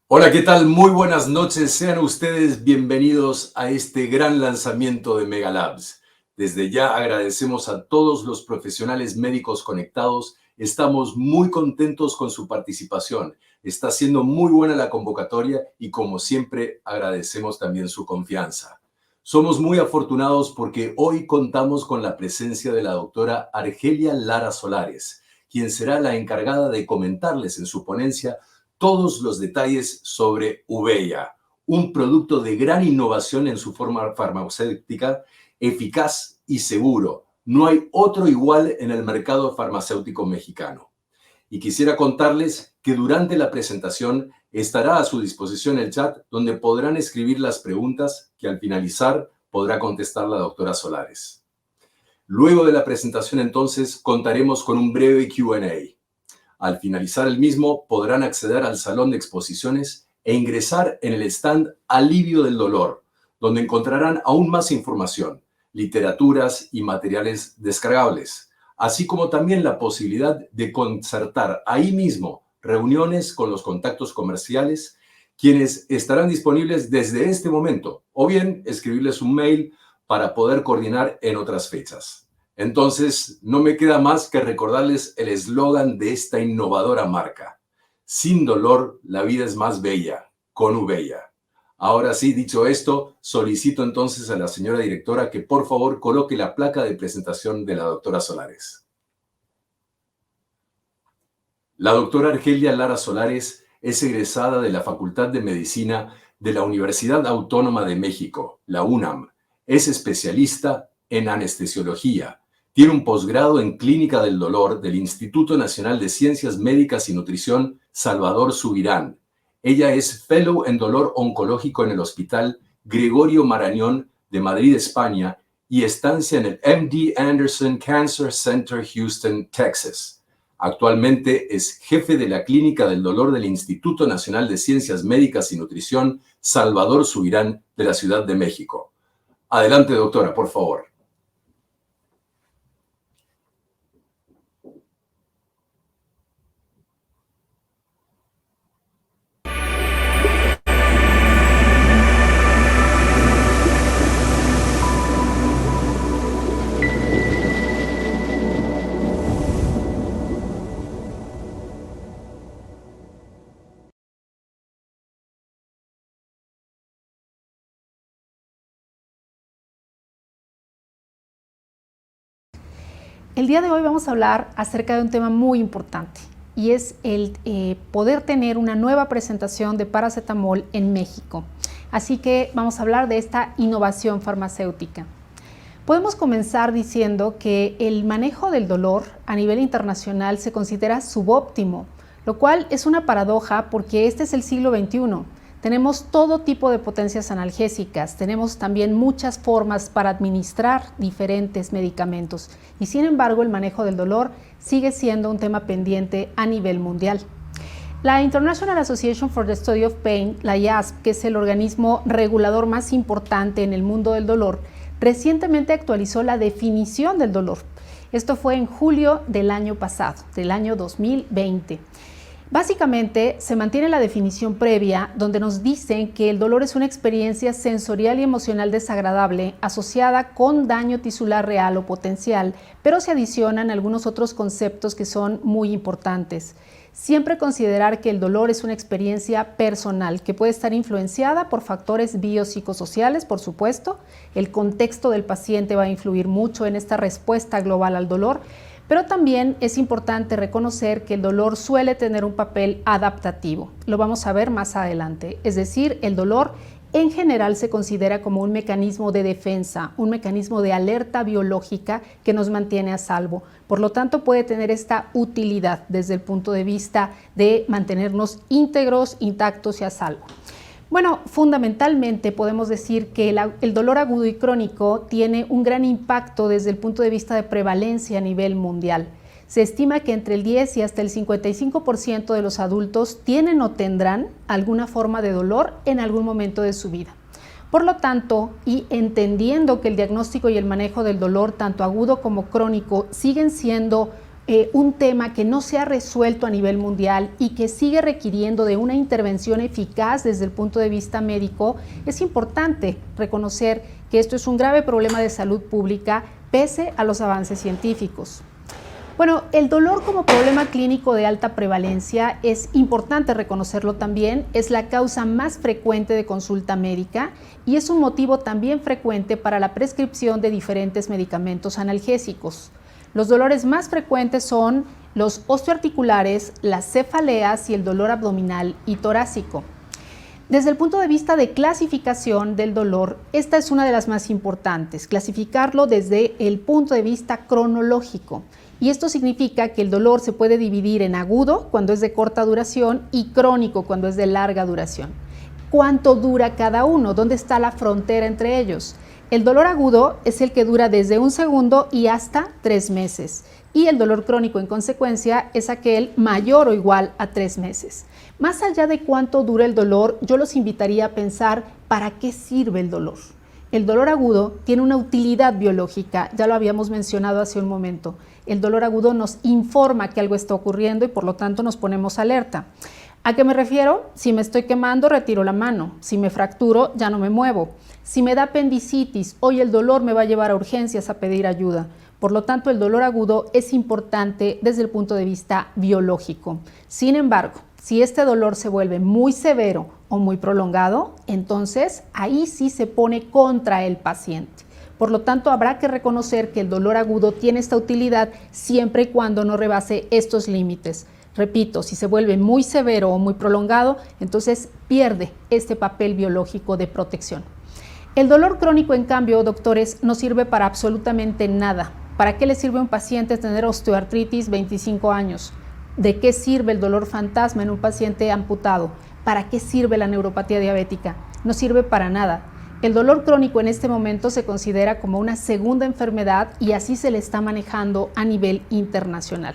Hola, ¿qué tal? Muy buenas noches. Sean ustedes bienvenidos a este gran lanzamiento de Mega Labs. Desde ya agradecemos a todos los profesionales médicos conectados. Estamos muy contentos con su participación. Está siendo muy buena la convocatoria y como siempre agradecemos también su confianza. Somos muy afortunados porque hoy contamos con la presencia de la doctora Argelia Lara Solares, quien será la encargada de comentarles en su ponencia todos los detalles sobre Uveya, un producto de gran innovación en su forma farmacéutica, eficaz y seguro. No hay otro igual en el mercado farmacéutico mexicano. Y quisiera contarles que durante la presentación estará a su disposición el chat donde podrán escribir las preguntas que al finalizar podrá contestar la doctora Solares. Luego de la presentación entonces contaremos con un breve Q&A. Al finalizar el mismo, podrán acceder al salón de exposiciones e ingresar en el stand Alivio del Dolor, donde encontrarán aún más información, literaturas y materiales descargables, así como también la posibilidad de concertar ahí mismo reuniones con los contactos comerciales, quienes estarán disponibles desde este momento, o bien escribirles un mail para poder coordinar en otras fechas. Entonces, no me queda más que recordarles el eslogan de esta innovadora marca. Sin dolor, la vida es más bella, con Uveya. Ahora sí, dicho esto, solicito entonces a la señora directora que por favor coloque la placa de presentación de la doctora Solares. La doctora Argelia Lara Solares es egresada de la Facultad de Medicina de la Universidad Autónoma de México, la UNAM. Es especialista en anestesiología. Tiene un posgrado en Clínica del Dolor del Instituto Nacional de Ciencias Médicas y Nutrición Salvador Subirán. Ella es Fellow en Dolor Oncológico en el Hospital Gregorio Marañón de Madrid, España, y estancia en el MD Anderson Cancer Center, Houston, Texas. Actualmente es jefe de la Clínica del Dolor del Instituto Nacional de Ciencias Médicas y Nutrición Salvador Subirán de la Ciudad de México. Adelante, doctora, por favor. El día de hoy vamos a hablar acerca de un tema muy importante y es el poder tener una nueva presentación de paracetamol en México. Así que vamos a hablar de esta innovación farmacéutica. Podemos comenzar diciendo que el manejo del dolor a nivel internacional se considera subóptimo, lo cual es una paradoja porque este es el siglo XXI. Tenemos todo tipo de potencias analgésicas, tenemos también muchas formas para administrar diferentes medicamentos y sin embargo el manejo del dolor sigue siendo un tema pendiente a nivel mundial. La International Association for the Study of Pain, la IASP, que es el organismo regulador más importante en el mundo del dolor, recientemente actualizó la definición del dolor. Esto fue en julio del año pasado, del año 2020. Básicamente se mantiene la definición previa donde nos dicen que el dolor es una experiencia sensorial y emocional desagradable asociada con daño tisular real o potencial, pero se adicionan algunos otros conceptos que son muy importantes. Siempre considerar que el dolor es una experiencia personal que puede estar influenciada por factores biopsicosociales, por supuesto. El contexto del paciente va a influir mucho en esta respuesta global al dolor, pero también es importante reconocer que el dolor suele tener un papel adaptativo. Lo vamos a ver más adelante. Es decir, el dolor en general se considera como un mecanismo de defensa, un mecanismo de alerta biológica que nos mantiene a salvo. Por lo tanto, puede tener esta utilidad desde el punto de vista de mantenernos íntegros, intactos y a salvo. Bueno, fundamentalmente podemos decir que el dolor agudo y crónico tiene un gran impacto desde el punto de vista de prevalencia a nivel mundial. Se estima que entre el 10 y hasta el 55% de los adultos tienen o tendrán alguna forma de dolor en algún momento de su vida. Por lo tanto, y entendiendo que el diagnóstico y el manejo del dolor, tanto agudo como crónico, siguen siendo un tema que no se ha resuelto a nivel mundial y que sigue requiriendo de una intervención eficaz desde el punto de vista médico, es importante reconocer que esto es un grave problema de salud pública pese a los avances científicos. Bueno, el dolor como problema clínico de alta prevalencia es importante reconocerlo también, es la causa más frecuente de consulta médica y es un motivo también frecuente para la prescripción de diferentes medicamentos analgésicos. Los dolores más frecuentes son los osteoarticulares, las cefaleas y el dolor abdominal y torácico. Desde el punto de vista de clasificación del dolor, esta es una de las más importantes, clasificarlo desde el punto de vista cronológico. Y esto significa que el dolor se puede dividir en agudo, cuando es de corta duración, y crónico, cuando es de larga duración. ¿Cuánto dura cada uno? ¿Dónde está la frontera entre ellos? El dolor agudo es el que dura desde 1 segundo y hasta 3 meses. Y el dolor crónico, en consecuencia, es aquel mayor o igual a 3 meses. Más allá de cuánto dura el dolor, yo los invitaría a pensar ¿para qué sirve el dolor? El dolor agudo tiene una utilidad biológica, ya lo habíamos mencionado hace un momento. El dolor agudo nos informa que algo está ocurriendo y por lo tanto nos ponemos alerta. ¿A qué me refiero? Si me estoy quemando, retiro la mano. Si me fracturo, ya no me muevo. Si me da apendicitis, hoy el dolor me va a llevar a urgencias a pedir ayuda. Por lo tanto, el dolor agudo es importante desde el punto de vista biológico. Sin embargo, si este dolor se vuelve muy severo o muy prolongado, entonces ahí sí se pone contra el paciente. Por lo tanto, habrá que reconocer que el dolor agudo tiene esta utilidad siempre y cuando no rebase estos límites. Repito, si se vuelve muy severo o muy prolongado, entonces pierde este papel biológico de protección. El dolor crónico, en cambio, doctores, no sirve para absolutamente nada. ¿Para qué le sirve a un paciente tener osteoartritis 25 años? ¿De qué sirve el dolor fantasma en un paciente amputado? ¿Para qué sirve la neuropatía diabética? No sirve para nada. El dolor crónico en este momento se considera como una segunda enfermedad y así se le está manejando a nivel internacional.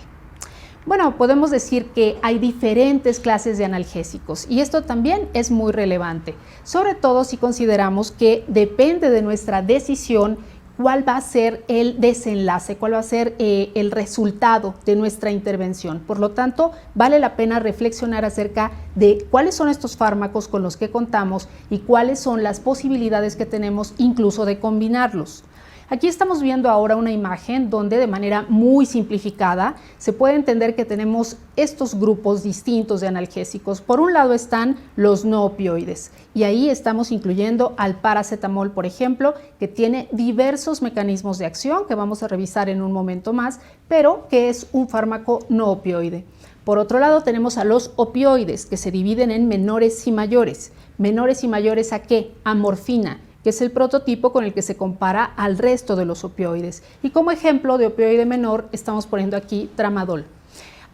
Bueno, podemos decir que hay diferentes clases de analgésicos y esto también es muy relevante, sobre todo si consideramos que depende de nuestra decisión cuál va a ser el desenlace, cuál va a ser el resultado de nuestra intervención. Por lo tanto, vale la pena reflexionar acerca de cuáles son estos fármacos con los que contamos y cuáles son las posibilidades que tenemos incluso de combinarlos. Aquí estamos viendo ahora una imagen donde de manera muy simplificada se puede entender que tenemos estos grupos distintos de analgésicos. Por un lado están los no opioides y ahí estamos incluyendo al paracetamol, por ejemplo, que tiene diversos mecanismos de acción que vamos a revisar en un momento más, pero que es un fármaco no opioide. Por otro lado tenemos a los opioides que se dividen en menores y mayores. ¿Menores y mayores a qué? A morfina, que es el prototipo con el que se compara al resto de los opioides. Y como ejemplo de opioide menor estamos poniendo aquí tramadol.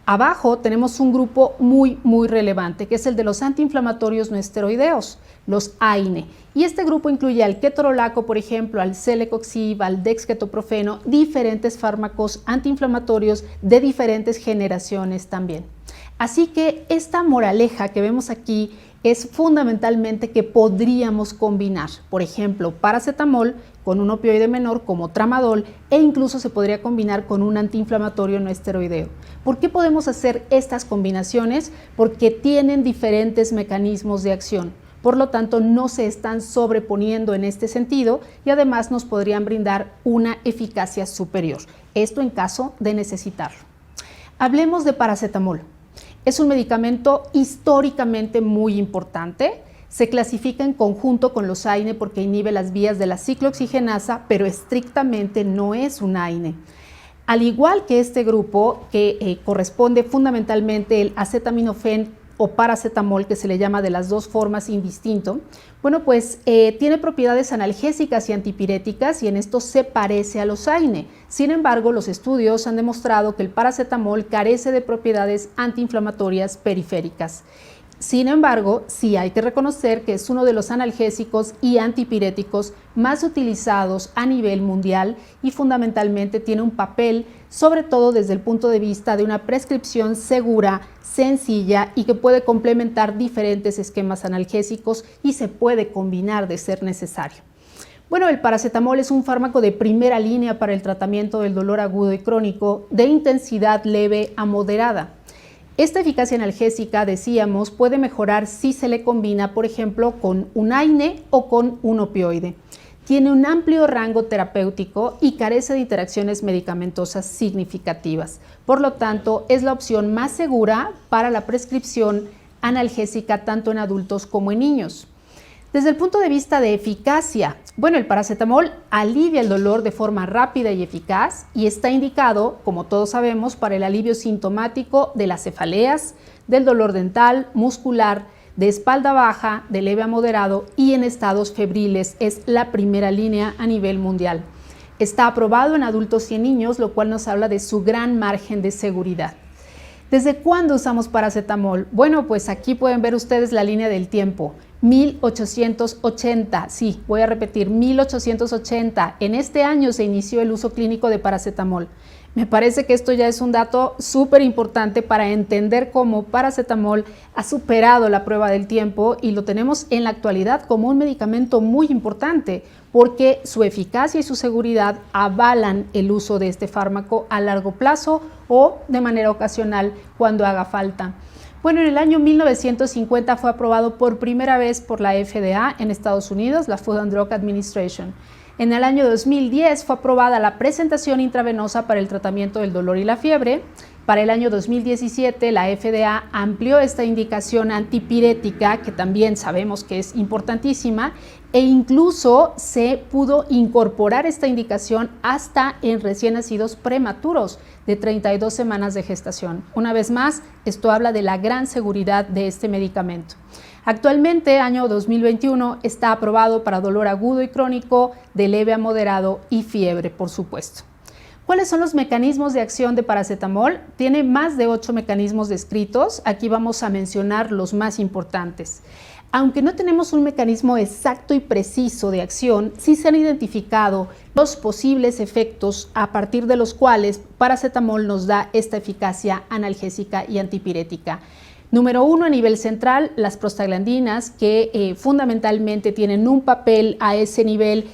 Abajo tenemos un grupo muy relevante, que es el de los antiinflamatorios no esteroideos, los AINE. Y este grupo incluye al ketorolaco, por ejemplo, al celecoxib, al dexketoprofeno, diferentes fármacos antiinflamatorios de diferentes generaciones también. Así que esta moraleja que vemos aquí es fundamentalmente que podríamos combinar, por ejemplo, paracetamol con un opioide menor como tramadol e incluso se podría combinar con un antiinflamatorio no esteroideo. ¿Por qué podemos hacer estas combinaciones? Porque tienen diferentes mecanismos de acción. Por lo tanto, no se están sobreponiendo en este sentido y además nos podrían brindar una eficacia superior. Esto en caso de necesitarlo. Hablemos de paracetamol. Es un medicamento históricamente muy importante. Se clasifica en conjunto con los AINE porque inhibe las vías de la ciclooxigenasa, pero estrictamente no es un AINE. Al igual que este grupo, que corresponde fundamentalmente el acetaminofén o paracetamol, que se le llama de las dos formas indistinto, bueno, pues tiene propiedades analgésicas y antipiréticas y en esto se parece a los AINE. Sin embargo, los estudios han demostrado que el paracetamol carece de propiedades antiinflamatorias periféricas. Sin embargo, sí hay que reconocer que es uno de los analgésicos y antipiréticos más utilizados a nivel mundial y fundamentalmente tiene un papel, sobre todo desde el punto de vista de una prescripción segura, sencilla y que puede complementar diferentes esquemas analgésicos y se puede combinar de ser necesario. Bueno, el paracetamol es un fármaco de primera línea para el tratamiento del dolor agudo y crónico de intensidad leve a moderada. Esta eficacia analgésica, decíamos, puede mejorar si se le combina, por ejemplo, con un AINE o con un opioide. Tiene un amplio rango terapéutico y carece de interacciones medicamentosas significativas. Por lo tanto, es la opción más segura para la prescripción analgésica tanto en adultos como en niños. Desde el punto de vista de eficacia, bueno, el paracetamol alivia el dolor de forma rápida y eficaz y está indicado, como todos sabemos, para el alivio sintomático de las cefaleas, del dolor dental, muscular, de espalda baja, de leve a moderado y en estados febriles. Es la primera línea a nivel mundial. Está aprobado en adultos y en niños, lo cual nos habla de su gran margen de seguridad. ¿Desde cuándo usamos paracetamol? Bueno, pues aquí pueden ver ustedes la línea del tiempo. 1880, sí, voy a repetir, 1880. En este año se inició el uso clínico de paracetamol. Me parece que esto ya es un dato súper importante para entender cómo paracetamol ha superado la prueba del tiempo y lo tenemos en la actualidad como un medicamento muy importante porque su eficacia y su seguridad avalan el uso de este fármaco a largo plazo o de manera ocasional cuando haga falta. Bueno, en el año 1950 fue aprobado por primera vez por la FDA en Estados Unidos, la Food and Drug Administration. En el año 2010 fue aprobada la presentación intravenosa para el tratamiento del dolor y la fiebre. Para el año 2017 la FDA amplió esta indicación antipirética, que también sabemos que es importantísima, e incluso se pudo incorporar esta indicación hasta en recién nacidos prematuros de 32 semanas de gestación. Una vez más, esto habla de la gran seguridad de este medicamento. Actualmente, año 2021, está aprobado para dolor agudo y crónico, de leve a moderado y fiebre, por supuesto. ¿Cuáles son los mecanismos de acción de paracetamol? Tiene más de 8 mecanismos descritos. Aquí vamos a mencionar los más importantes. Aunque no tenemos un mecanismo exacto y preciso de acción, sí se han identificado los posibles efectos a partir de los cuales paracetamol nos da esta eficacia analgésica y antipirética. Número 1, a nivel central, las prostaglandinas, que fundamentalmente tienen un papel a ese nivel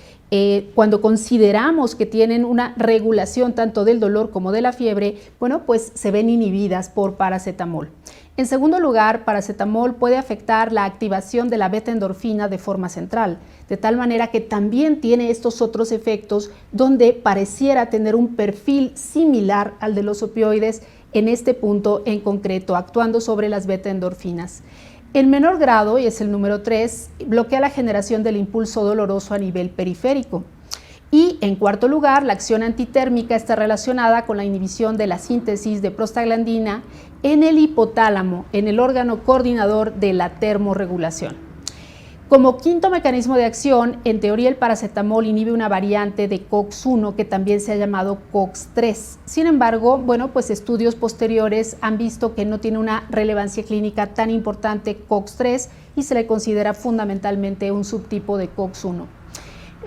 cuando consideramos que tienen una regulación tanto del dolor como de la fiebre, bueno, pues se ven inhibidas por paracetamol. En segundo lugar, paracetamol puede afectar la activación de la beta-endorfina de forma central, de tal manera que también tiene estos otros efectos donde pareciera tener un perfil similar al de los opioides en este punto en concreto, actuando sobre las beta-endorfinas. En menor grado, y es el número 3, bloquea la generación del impulso doloroso a nivel periférico. Y en cuarto lugar, la acción antitérmica está relacionada con la inhibición de la síntesis de prostaglandina en el hipotálamo, en el órgano coordinador de la termorregulación. Como quinto mecanismo de acción, en teoría el paracetamol inhibe una variante de COX-1 que también se ha llamado COX-3. Sin embargo, bueno, pues estudios posteriores han visto que no tiene una relevancia clínica tan importante COX-3 y se le considera fundamentalmente un subtipo de COX-1.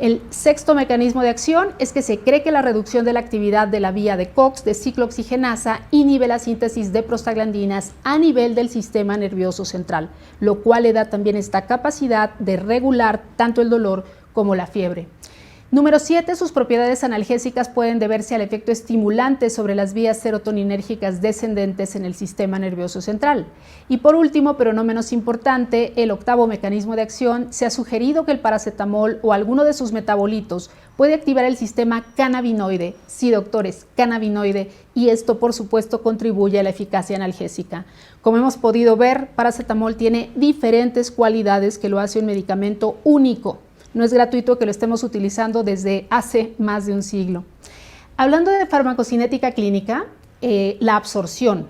El sexto mecanismo de acción es que se cree que la reducción de la actividad de la vía de COX de ciclooxigenasa inhibe la síntesis de prostaglandinas a nivel del sistema nervioso central, lo cual le da también esta capacidad de regular tanto el dolor como la fiebre. Número 7, sus propiedades analgésicas pueden deberse al efecto estimulante sobre las vías serotoninérgicas descendentes en el sistema nervioso central. Y por último, pero no menos importante, el octavo mecanismo de acción, se ha sugerido que el paracetamol o alguno de sus metabolitos puede activar el sistema cannabinoide, sí doctores, cannabinoide, y esto por supuesto contribuye a la eficacia analgésica. Como hemos podido ver, paracetamol tiene diferentes cualidades que lo hace un medicamento único. No es gratuito que lo estemos utilizando desde hace más de un siglo. Hablando de farmacocinética clínica, la absorción.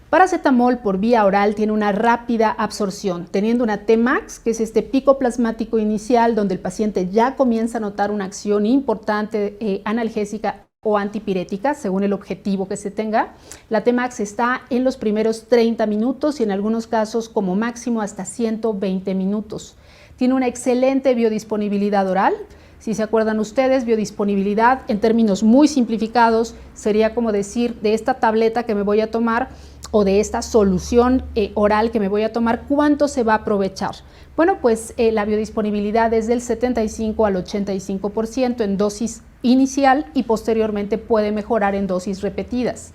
Paracetamol por vía oral tiene una rápida absorción, teniendo una Tmax, que es este pico plasmático inicial donde el paciente ya comienza a notar una acción importante analgésica o antipirética, según el objetivo que se tenga. La Tmax está en los primeros 30 minutos y en algunos casos como máximo hasta 120 minutos. Tiene una excelente biodisponibilidad oral. Si se acuerdan ustedes, biodisponibilidad en términos muy simplificados sería como decir de esta tableta que me voy a tomar, o de esta solución oral que me voy a tomar, ¿cuánto se va a aprovechar? Bueno, pues la biodisponibilidad es del 75 al 85% en dosis inicial y posteriormente puede mejorar en dosis repetidas.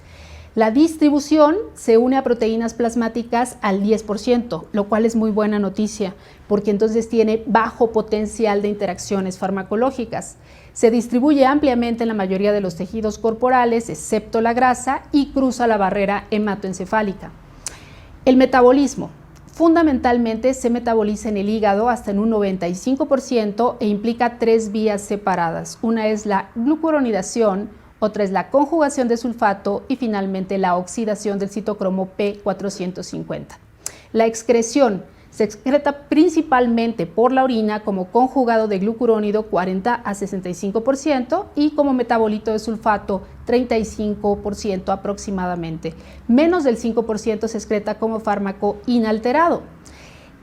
La distribución se une a proteínas plasmáticas al 10%, lo cual es muy buena noticia, porque entonces tiene bajo potencial de interacciones farmacológicas. Se distribuye ampliamente en la mayoría de los tejidos corporales, excepto la grasa, y cruza la barrera hematoencefálica. El metabolismo. Fundamentalmente se metaboliza en el hígado hasta en un 95% e implica 3 vías separadas. Una es la glucuronidación, otra es la conjugación de sulfato y finalmente la oxidación del citocromo P450. La excreción se excreta principalmente por la orina como conjugado de glucurónido 40 a 65% y como metabolito de sulfato 35% aproximadamente. Menos del 5% se excreta como fármaco inalterado.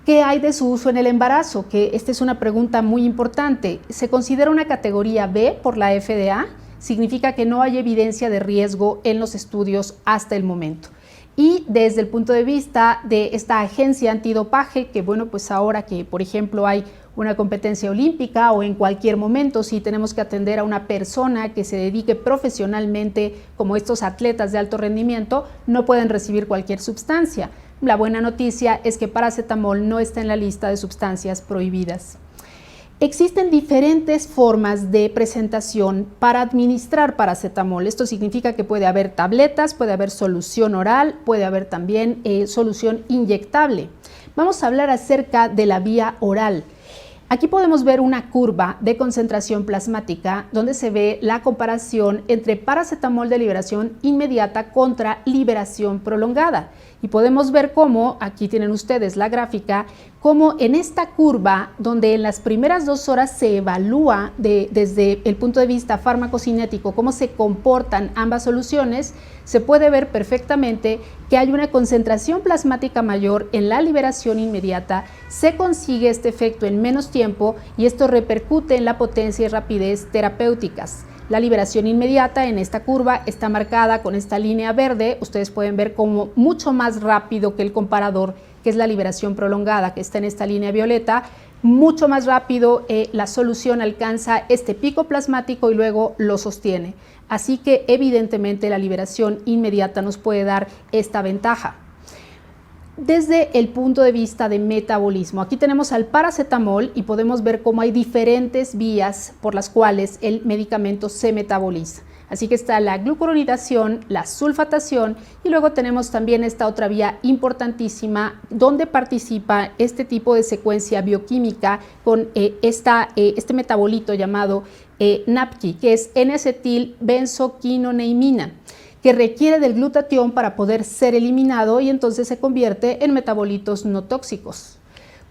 ¿Qué hay de su uso en el embarazo? Que esta es una pregunta muy importante. Se considera una categoría B por la FDA. Significa que no hay evidencia de riesgo en los estudios hasta el momento. Y desde el punto de vista de esta agencia antidopaje, que bueno, pues ahora que por ejemplo hay una competencia olímpica o en cualquier momento si tenemos que atender a una persona que se dedique profesionalmente como estos atletas de alto rendimiento, no pueden recibir cualquier sustancia. La buena noticia es que paracetamol no está en la lista de sustancias prohibidas. Existen diferentes formas de presentación para administrar paracetamol. Esto significa que puede haber tabletas, puede haber solución oral, puede haber también solución inyectable. Vamos a hablar acerca de la vía oral. Aquí podemos ver una curva de concentración plasmática donde se ve la comparación entre paracetamol de liberación inmediata contra liberación prolongada. Y podemos ver cómo, aquí tienen ustedes la gráfica, cómo en esta curva, donde en las primeras 2 horas se evalúa desde el punto de vista farmacocinético cómo se comportan ambas soluciones, se puede ver perfectamente que hay una concentración plasmática mayor en la liberación inmediata, se consigue este efecto en menos tiempo y esto repercute en la potencia y rapidez terapéuticas. La liberación inmediata en esta curva está marcada con esta línea verde. Ustedes pueden ver como mucho más rápido que el comparador, que es la liberación prolongada, que está en esta línea violeta. Mucho más rápido la solución alcanza este pico plasmático y luego lo sostiene. Así que evidentemente la liberación inmediata nos puede dar esta ventaja. Desde el punto de vista de metabolismo, aquí tenemos al paracetamol y podemos ver cómo hay diferentes vías por las cuales el medicamento se metaboliza. Así que está la glucuronidación, la sulfatación y luego tenemos también esta otra vía importantísima donde participa este tipo de secuencia bioquímica con este metabolito llamado NAPQI, que es N-acetil-benzoquinoneimina, que requiere del glutatión para poder ser eliminado y entonces se convierte en metabolitos no tóxicos.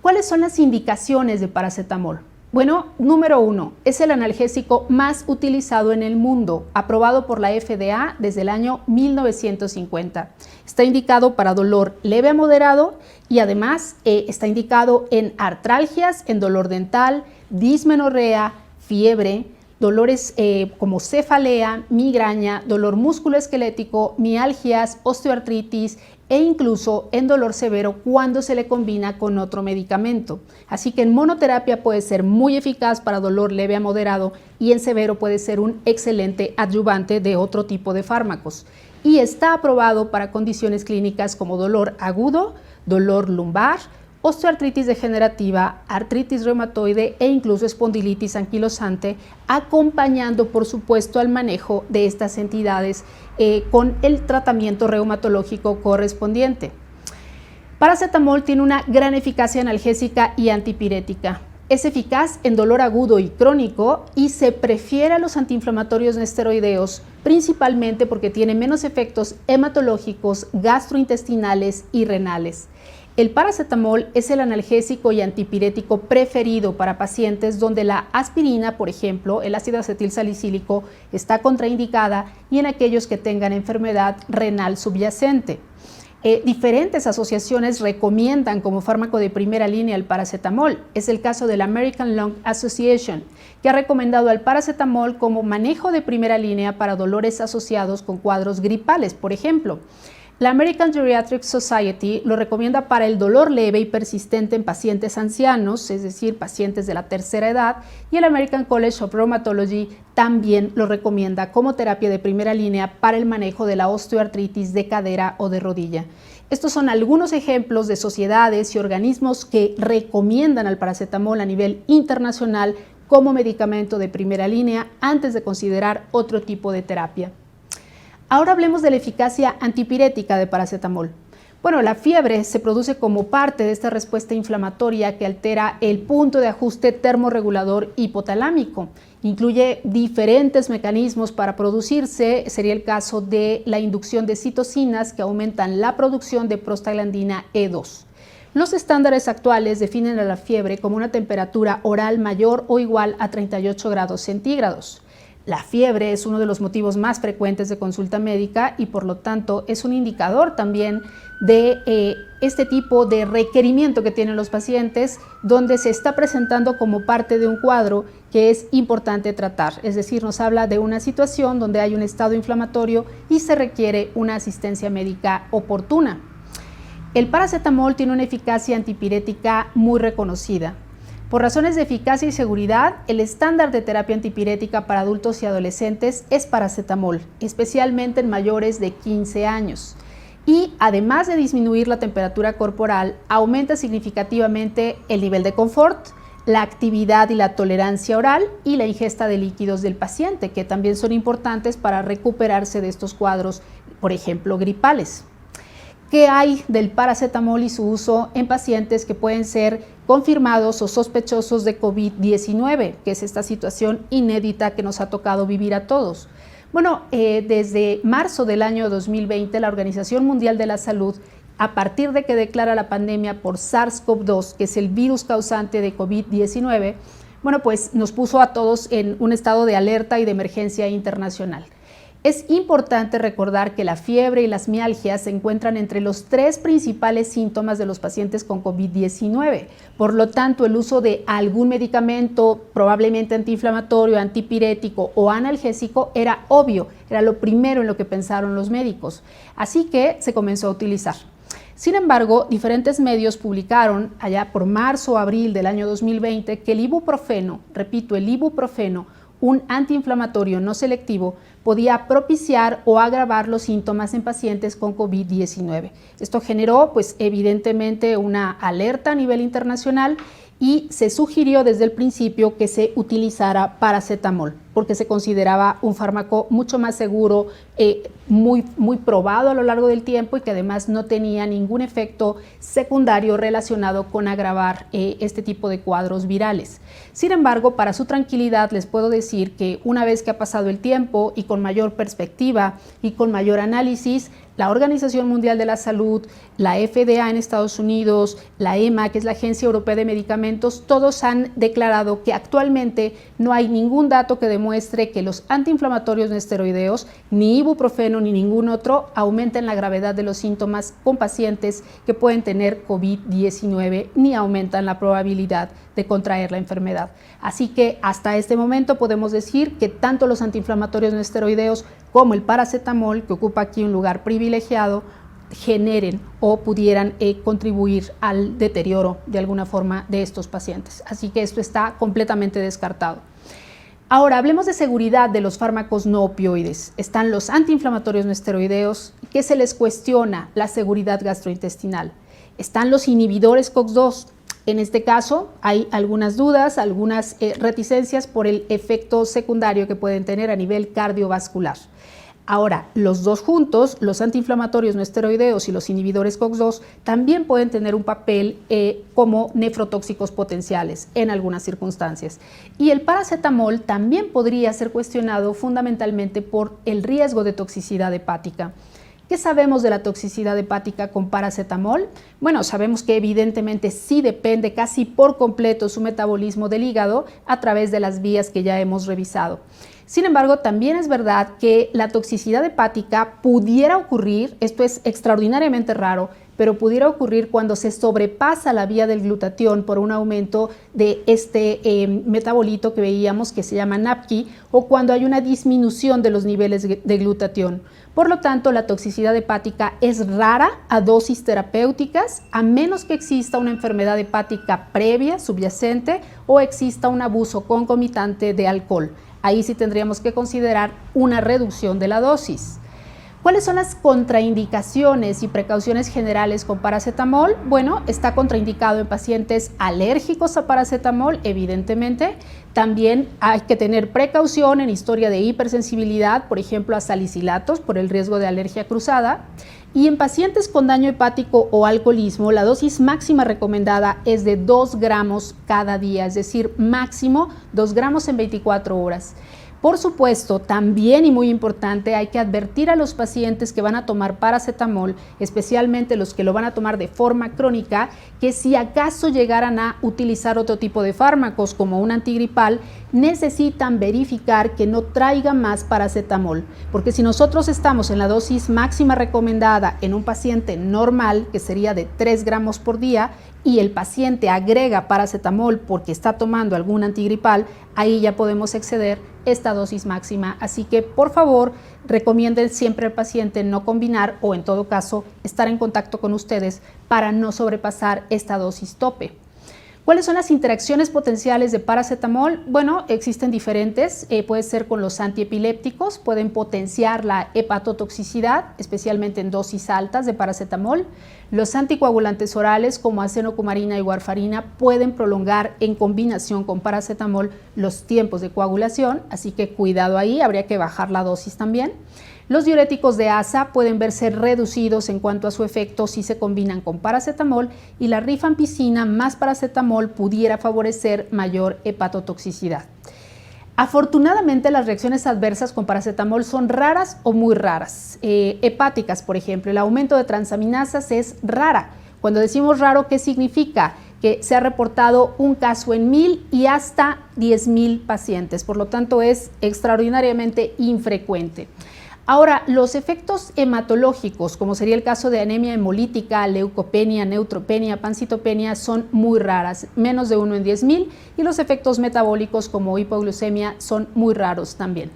¿Cuáles son las indicaciones de paracetamol? Bueno, número 1, es el analgésico más utilizado en el mundo, aprobado por la FDA desde el año 1950. Está indicado para dolor leve a moderado y además está indicado en artralgias, en dolor dental, dismenorrea, fiebre, dolores como cefalea, migraña, dolor musculoesquelético, mialgias, osteoartritis e incluso en dolor severo cuando se le combina con otro medicamento. Así que en monoterapia puede ser muy eficaz para dolor leve a moderado y en severo puede ser un excelente adyuvante de otro tipo de fármacos. Y está aprobado para condiciones clínicas como dolor agudo, dolor lumbar, osteoartritis degenerativa, artritis reumatoide e incluso espondilitis anquilosante, acompañando por supuesto al manejo de estas entidades con el tratamiento reumatológico correspondiente. Paracetamol tiene una gran eficacia analgésica y antipirética. Es eficaz en dolor agudo y crónico y se prefiere a los antiinflamatorios no esteroideos, principalmente porque tiene menos efectos hematológicos, gastrointestinales y renales. El paracetamol es el analgésico y antipirético preferido para pacientes donde la aspirina, por ejemplo, el ácido acetilsalicílico, está contraindicada y en aquellos que tengan enfermedad renal subyacente. Diferentes asociaciones recomiendan como fármaco de primera línea el paracetamol. Es el caso de la American Lung Association, que ha recomendado al paracetamol como manejo de primera línea para dolores asociados con cuadros gripales, por ejemplo. La American Geriatric Society lo recomienda para el dolor leve y persistente en pacientes ancianos, es decir, pacientes de la tercera edad, y el American College of Rheumatology también lo recomienda como terapia de primera línea para el manejo de la osteoartritis de cadera o de rodilla. Estos son algunos ejemplos de sociedades y organismos que recomiendan al paracetamol a nivel internacional como medicamento de primera línea antes de considerar otro tipo de terapia. Ahora hablemos de la eficacia antipirética de paracetamol. Bueno, la fiebre se produce como parte de esta respuesta inflamatoria que altera el punto de ajuste termorregulador hipotalámico. Incluye diferentes mecanismos para producirse, sería el caso de la inducción de citocinas que aumentan la producción de prostaglandina E2. Los estándares actuales definen a la fiebre como una temperatura oral mayor o igual a 38 grados centígrados. La fiebre es uno de los motivos más frecuentes de consulta médica y por lo tanto es un indicador también de este tipo de requerimiento que tienen los pacientes donde se está presentando como parte de un cuadro que es importante tratar. Es decir, nos habla de una situación donde hay un estado inflamatorio y se requiere una asistencia médica oportuna. El paracetamol tiene una eficacia antipirética muy reconocida. Por razones de eficacia y seguridad, el estándar de terapia antipirética para adultos y adolescentes es paracetamol, especialmente en mayores de 15 años. Y además de disminuir la temperatura corporal, aumenta significativamente el nivel de confort, la actividad y la tolerancia oral y la ingesta de líquidos del paciente, que también son importantes para recuperarse de estos cuadros, por ejemplo, gripales. ¿Qué hay del paracetamol y su uso en pacientes que pueden ser confirmados o sospechosos de COVID-19, que es esta situación inédita que nos ha tocado vivir a todos? Bueno, desde marzo del año 2020, la Organización Mundial de la Salud, a partir de que declara la pandemia por SARS-CoV-2, que es el virus causante de COVID-19, bueno, pues nos puso a todos en un estado de alerta y de emergencia internacional. Es importante recordar que la fiebre y las mialgias se encuentran entre los 3 principales síntomas de los pacientes con COVID-19. Por lo tanto, el uso de algún medicamento, probablemente antiinflamatorio, antipirético o analgésico, era obvio, era lo primero en lo que pensaron los médicos. Así que se comenzó a utilizar. Sin embargo, diferentes medios publicaron allá por marzo o abril del año 2020 que el ibuprofeno, repito, el ibuprofeno, un antiinflamatorio no selectivo, podía propiciar o agravar los síntomas en pacientes con COVID-19. Esto generó, pues, evidentemente una alerta a nivel internacional y se sugirió desde el principio que se utilizara paracetamol, porque se consideraba un fármaco mucho más seguro, muy probado a lo largo del tiempo y que además no tenía ningún efecto secundario relacionado con agravar este tipo de cuadros virales. Sin embargo, para su tranquilidad les puedo decir que una vez que ha pasado el tiempo y con mayor perspectiva y con mayor análisis, la Organización Mundial de la Salud, la FDA en Estados Unidos, la EMA, que es la Agencia Europea de Medicamentos, todos han declarado que actualmente no hay ningún dato que demuestre que los antiinflamatorios no esteroideos, ni ibuprofeno ni ningún otro, aumenten la gravedad de los síntomas con pacientes que pueden tener COVID-19 ni aumentan la probabilidad de contraer la enfermedad. Así que hasta este momento podemos decir que tanto los antiinflamatorios no esteroideos como el paracetamol, que ocupa aquí un lugar privilegiado, generen o pudieran contribuir al deterioro de alguna forma de estos pacientes. Así que esto está completamente descartado. Ahora, hablemos de seguridad de los fármacos no opioides. Están los antiinflamatorios no esteroideos, que se les cuestiona la seguridad gastrointestinal. Están los inhibidores COX-2. En este caso hay algunas dudas, algunas reticencias por el efecto secundario que pueden tener a nivel cardiovascular. Ahora, los dos juntos, los antiinflamatorios no esteroideos y los inhibidores COX-2, también pueden tener un papel como nefrotóxicos potenciales en algunas circunstancias. Y el paracetamol también podría ser cuestionado fundamentalmente por el riesgo de toxicidad hepática. ¿Qué sabemos de la toxicidad hepática con paracetamol? Bueno, sabemos que evidentemente sí depende casi por completo su metabolismo del hígado a través de las vías que ya hemos revisado. Sin embargo, también es verdad que la toxicidad hepática pudiera ocurrir, esto es extraordinariamente raro, pero pudiera ocurrir cuando se sobrepasa la vía del glutatión por un aumento de este metabolito que veíamos que se llama NAPQI, o cuando hay una disminución de los niveles de glutatión. Por lo tanto, la toxicidad hepática es rara a dosis terapéuticas, a menos que exista una enfermedad hepática previa, subyacente, o exista un abuso concomitante de alcohol. Ahí sí tendríamos que considerar una reducción de la dosis. ¿Cuáles son las contraindicaciones y precauciones generales con paracetamol? Bueno, está contraindicado en pacientes alérgicos a paracetamol, evidentemente. También hay que tener precaución en historia de hipersensibilidad, por ejemplo, a salicilatos por el riesgo de alergia cruzada. Y en pacientes con daño hepático o alcoholismo, la dosis máxima recomendada es de 2 gramos cada día, es decir, máximo 2 gramos en 24 horas. Por supuesto, también y muy importante, hay que advertir a los pacientes que van a tomar paracetamol, especialmente los que lo van a tomar de forma crónica, que si acaso llegaran a utilizar otro tipo de fármacos como un antigripal, necesitan verificar que no traiga más paracetamol, porque si nosotros estamos en la dosis máxima recomendada en un paciente normal, que sería de 3 gramos por día, y el paciente agrega paracetamol porque está tomando algún antigripal, ahí ya podemos exceder esta dosis máxima. Así que, por favor, recomienden siempre al paciente no combinar o, en todo caso, estar en contacto con ustedes para no sobrepasar esta dosis tope. ¿Cuáles son las interacciones potenciales de paracetamol? Bueno, existen diferentes, puede ser con los antiepilépticos, pueden potenciar la hepatotoxicidad, especialmente en dosis altas de paracetamol. Los anticoagulantes orales como acenocumarina y warfarina pueden prolongar en combinación con paracetamol los tiempos de coagulación, así que cuidado ahí, habría que bajar la dosis también. Los diuréticos de asa pueden verse reducidos en cuanto a su efecto si se combinan con paracetamol, y la rifampicina más paracetamol pudiera favorecer mayor hepatotoxicidad. Afortunadamente, las reacciones adversas con paracetamol son raras o muy raras. Hepáticas, por ejemplo, el aumento de transaminasas es rara. Cuando decimos raro, ¿qué significa? Que se ha reportado un caso en 1000 y hasta 10,000 pacientes, por lo tanto es extraordinariamente infrecuente. Ahora, los efectos hematológicos, como sería el caso de anemia hemolítica, leucopenia, neutropenia, pancitopenia, son muy raras, menos de 1 en 10,000, y los efectos metabólicos como hipoglucemia son muy raros también.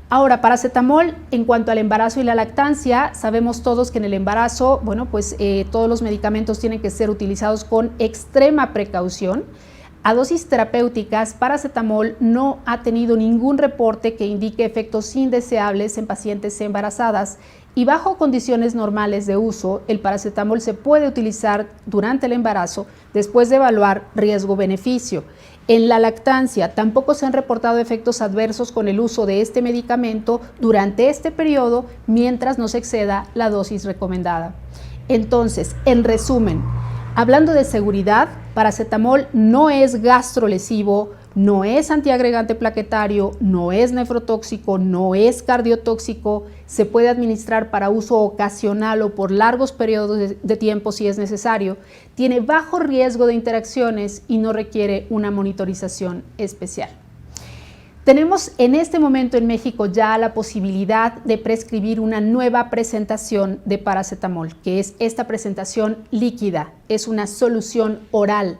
Ahora, paracetamol, en cuanto al embarazo y la lactancia, sabemos todos que en el embarazo, bueno, pues todos los medicamentos tienen que ser utilizados con extrema precaución. A dosis terapéuticas, paracetamol no ha tenido ningún reporte que indique efectos indeseables en pacientes embarazadas, y bajo condiciones normales de uso, el paracetamol se puede utilizar durante el embarazo después de evaluar riesgo-beneficio. En la lactancia tampoco se han reportado efectos adversos con el uso de este medicamento durante este periodo mientras no se exceda la dosis recomendada. Entonces, en resumen, hablando de seguridad, paracetamol no es gastrolesivo, no es antiagregante plaquetario, no es nefrotóxico, no es cardiotóxico, se puede administrar para uso ocasional o por largos periodos de tiempo si es necesario, tiene bajo riesgo de interacciones y no requiere una monitorización especial. Tenemos en este momento en México ya la posibilidad de prescribir una nueva presentación de paracetamol, que es esta presentación líquida, es una solución oral.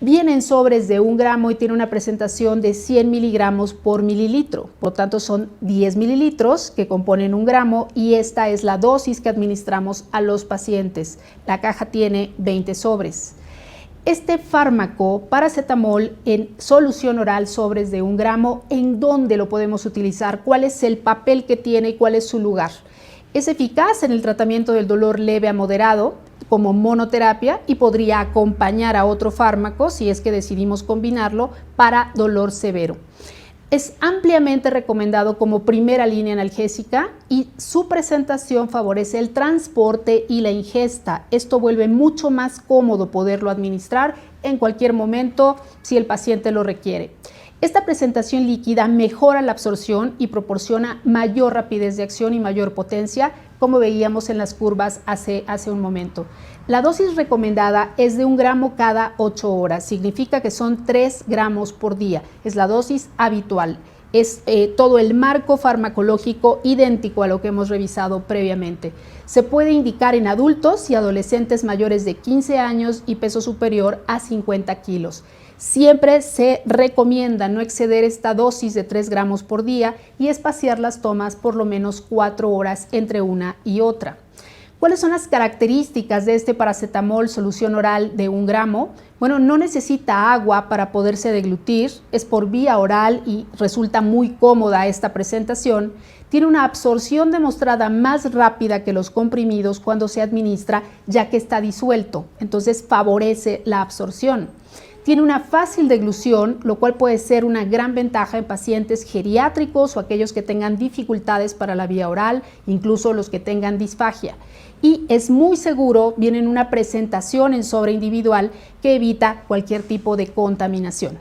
Viene en sobres de 1 gramo y tiene una presentación de 100 miligramos por mililitro, por lo tanto son 10 mililitros que componen 1 gramo y esta es la dosis que administramos a los pacientes. La caja tiene 20 sobres. Este fármaco, paracetamol en solución oral, sobres de 1 gramo, ¿en dónde lo podemos utilizar? ¿Cuál es el papel que tiene y cuál es su lugar? Es eficaz en el tratamiento del dolor leve a moderado como monoterapia y podría acompañar a otro fármaco si es que decidimos combinarlo para dolor severo. Es ampliamente recomendado como primera línea analgésica y su presentación favorece el transporte y la ingesta. Esto vuelve mucho más cómodo poderlo administrar en cualquier momento si el paciente lo requiere. Esta presentación líquida mejora la absorción y proporciona mayor rapidez de acción y mayor potencia, como veíamos en las curvas hace un momento. La dosis recomendada es de 1 gramo cada 8 horas, significa que son 3 gramos por día, es la dosis habitual. Es todo el marco farmacológico idéntico a lo que hemos revisado previamente. Se puede indicar en adultos y adolescentes mayores de 15 años y peso superior a 50 kilos. Siempre se recomienda no exceder esta dosis de 3 gramos por día y espaciar las tomas por lo menos 4 horas entre una y otra. ¿Cuáles son las características de este paracetamol solución oral de 1 gramo? Bueno, no necesita agua para poderse deglutir, es por vía oral y resulta muy cómoda esta presentación. Tiene una absorción demostrada más rápida que los comprimidos cuando se administra, ya que está disuelto, entonces favorece la absorción. Tiene una fácil deglución, lo cual puede ser una gran ventaja en pacientes geriátricos o aquellos que tengan dificultades para la vía oral, incluso los que tengan disfagia. Y es muy seguro, viene en una presentación en sobre individual que evita cualquier tipo de contaminación.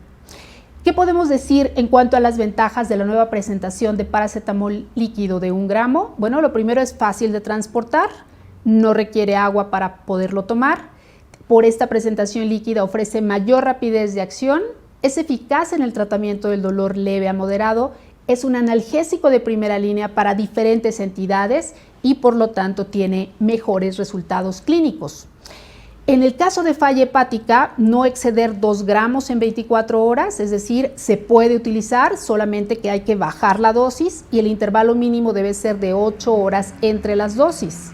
¿Qué podemos decir en cuanto a las ventajas de la nueva presentación de paracetamol líquido de 1 gramo? Bueno, lo primero es fácil de transportar, no requiere agua para poderlo tomar. Por esta presentación líquida ofrece mayor rapidez de acción, es eficaz en el tratamiento del dolor leve a moderado, es un analgésico de primera línea para diferentes entidades y por lo tanto tiene mejores resultados clínicos. En el caso de falla hepática, no exceder 2 gramos en 24 horas, es decir, se puede utilizar, solamente que hay que bajar la dosis y el intervalo mínimo debe ser de 8 horas entre las dosis.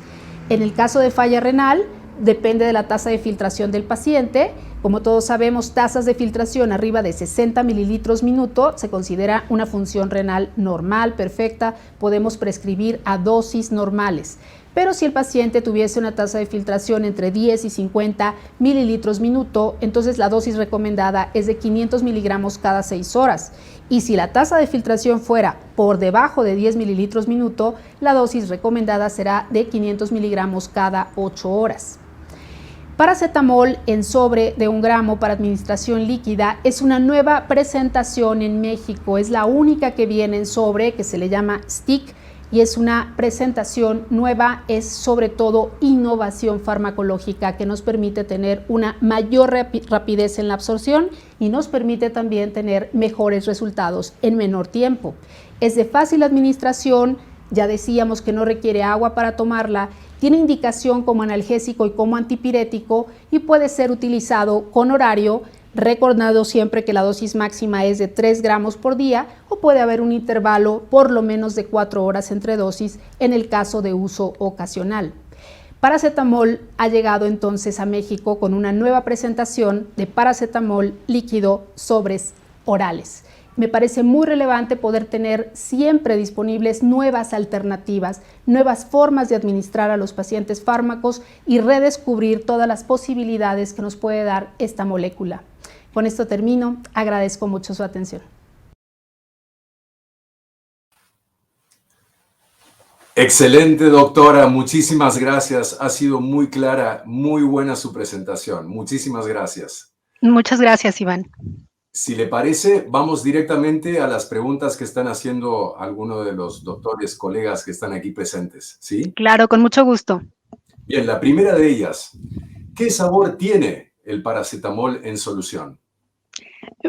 En el caso de falla renal, depende de la tasa de filtración del paciente. Como todos sabemos, tasas de filtración arriba de 60 mililitros minuto se considera una función renal normal, perfecta. Podemos prescribir a dosis normales. Pero si el paciente tuviese una tasa de filtración entre 10 y 50 mililitros minuto, entonces la dosis recomendada es de 500 miligramos cada 6 horas. Y si la tasa de filtración fuera por debajo de 10 mililitros minuto, la dosis recomendada será de 500 miligramos cada 8 horas. Paracetamol en sobre de 1 gramo para administración líquida es una nueva presentación en México. Es la única que viene en sobre, que se le llama stick, y es una presentación nueva, es sobre todo innovación farmacológica que nos permite tener una mayor rapidez en la absorción y nos permite también tener mejores resultados en menor tiempo. Es de fácil administración, ya decíamos que no requiere agua para tomarla, tiene indicación como analgésico y como antipirético y puede ser utilizado con horario, recordando siempre que la dosis máxima es de 3 gramos por día o puede haber un intervalo por lo menos de 4 horas entre dosis en el caso de uso ocasional. Paracetamol ha llegado entonces a México con una nueva presentación de paracetamol líquido sobres orales. Me parece muy relevante poder tener siempre disponibles nuevas alternativas, nuevas formas de administrar a los pacientes fármacos y redescubrir todas las posibilidades que nos puede dar esta molécula. Con esto termino. Agradezco mucho su atención. Excelente, doctora. Muchísimas gracias. Ha sido muy clara, muy buena su presentación. Muchísimas gracias. Muchas gracias, Iván. Si le parece, vamos directamente a las preguntas que están haciendo algunos de los doctores, colegas que están aquí presentes, ¿sí? Claro, con mucho gusto. Bien, la primera de ellas, ¿qué sabor tiene el paracetamol en solución?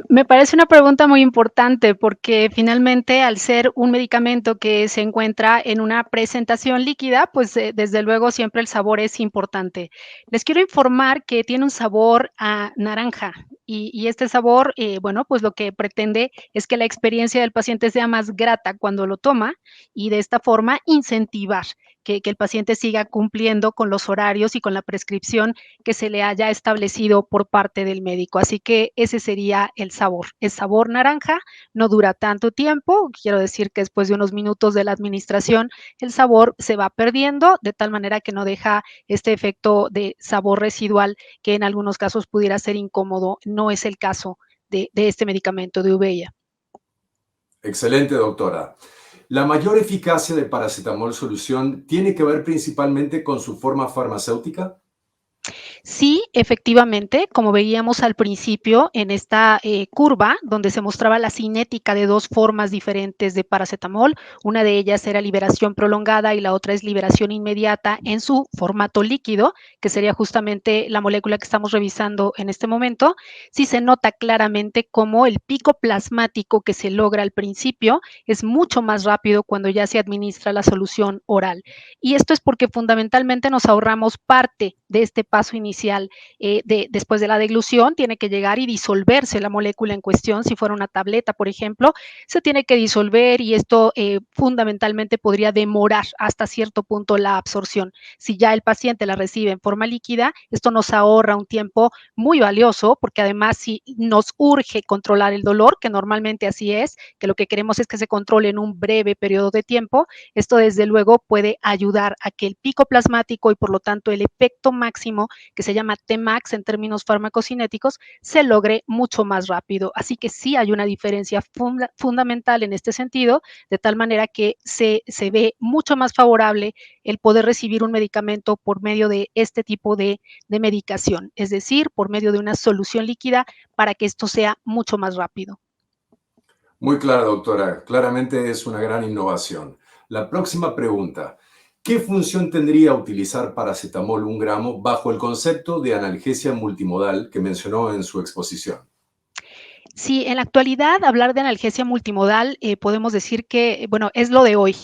Me parece una pregunta muy importante porque finalmente al ser un medicamento que se encuentra en una presentación líquida, pues desde luego siempre el sabor es importante. Les quiero informar que tiene un sabor a naranja y este sabor, bueno, pues lo que pretende es que la experiencia del paciente sea más grata cuando lo toma y de esta forma incentivar que el paciente siga cumpliendo con los horarios y con la prescripción que se le haya establecido por parte del médico. Así que ese sería el sabor. El sabor naranja no dura tanto tiempo, quiero decir que después de unos minutos de la administración el sabor se va perdiendo de tal manera que no deja este efecto de sabor residual que en algunos casos pudiera ser incómodo. No es el caso de este medicamento de Uveya. Excelente, doctora. ¿La mayor eficacia de paracetamol solución tiene que ver principalmente con su forma farmacéutica? Sí, efectivamente, como veíamos al principio en esta curva donde se mostraba la cinética de dos formas diferentes de paracetamol, una de ellas era liberación prolongada y la otra es liberación inmediata en su formato líquido, que sería justamente la molécula que estamos revisando en este momento. Sí se nota claramente cómo el pico plasmático que se logra al principio es mucho más rápido cuando ya se administra la solución oral. Y esto es porque fundamentalmente nos ahorramos parte de este paso inicial. Después de la deglución, tiene que llegar y disolverse la molécula en cuestión. Si fuera una tableta, por ejemplo, se tiene que disolver y esto fundamentalmente podría demorar hasta cierto punto la absorción. Si ya el paciente la recibe en forma líquida, esto nos ahorra un tiempo muy valioso, porque además si nos urge controlar el dolor, que normalmente así es, que lo que queremos es que se controle en un breve periodo de tiempo, esto desde luego puede ayudar a que el pico plasmático y por lo tanto el efecto máximo, que se llama Tmax en términos farmacocinéticos, se logre mucho más rápido. Así que sí hay una diferencia fundamental en este sentido, de tal manera que se ve mucho más favorable el poder recibir un medicamento por medio de este tipo de medicación, es decir, por medio de una solución líquida para que esto sea mucho más rápido. Muy claro, doctora. Claramente es una gran innovación. La próxima pregunta. ¿Qué función tendría utilizar paracetamol 1 gramo bajo el concepto de analgesia multimodal que mencionó en su exposición? Sí, en la actualidad hablar de analgesia multimodal, podemos decir que, bueno, es lo de hoy.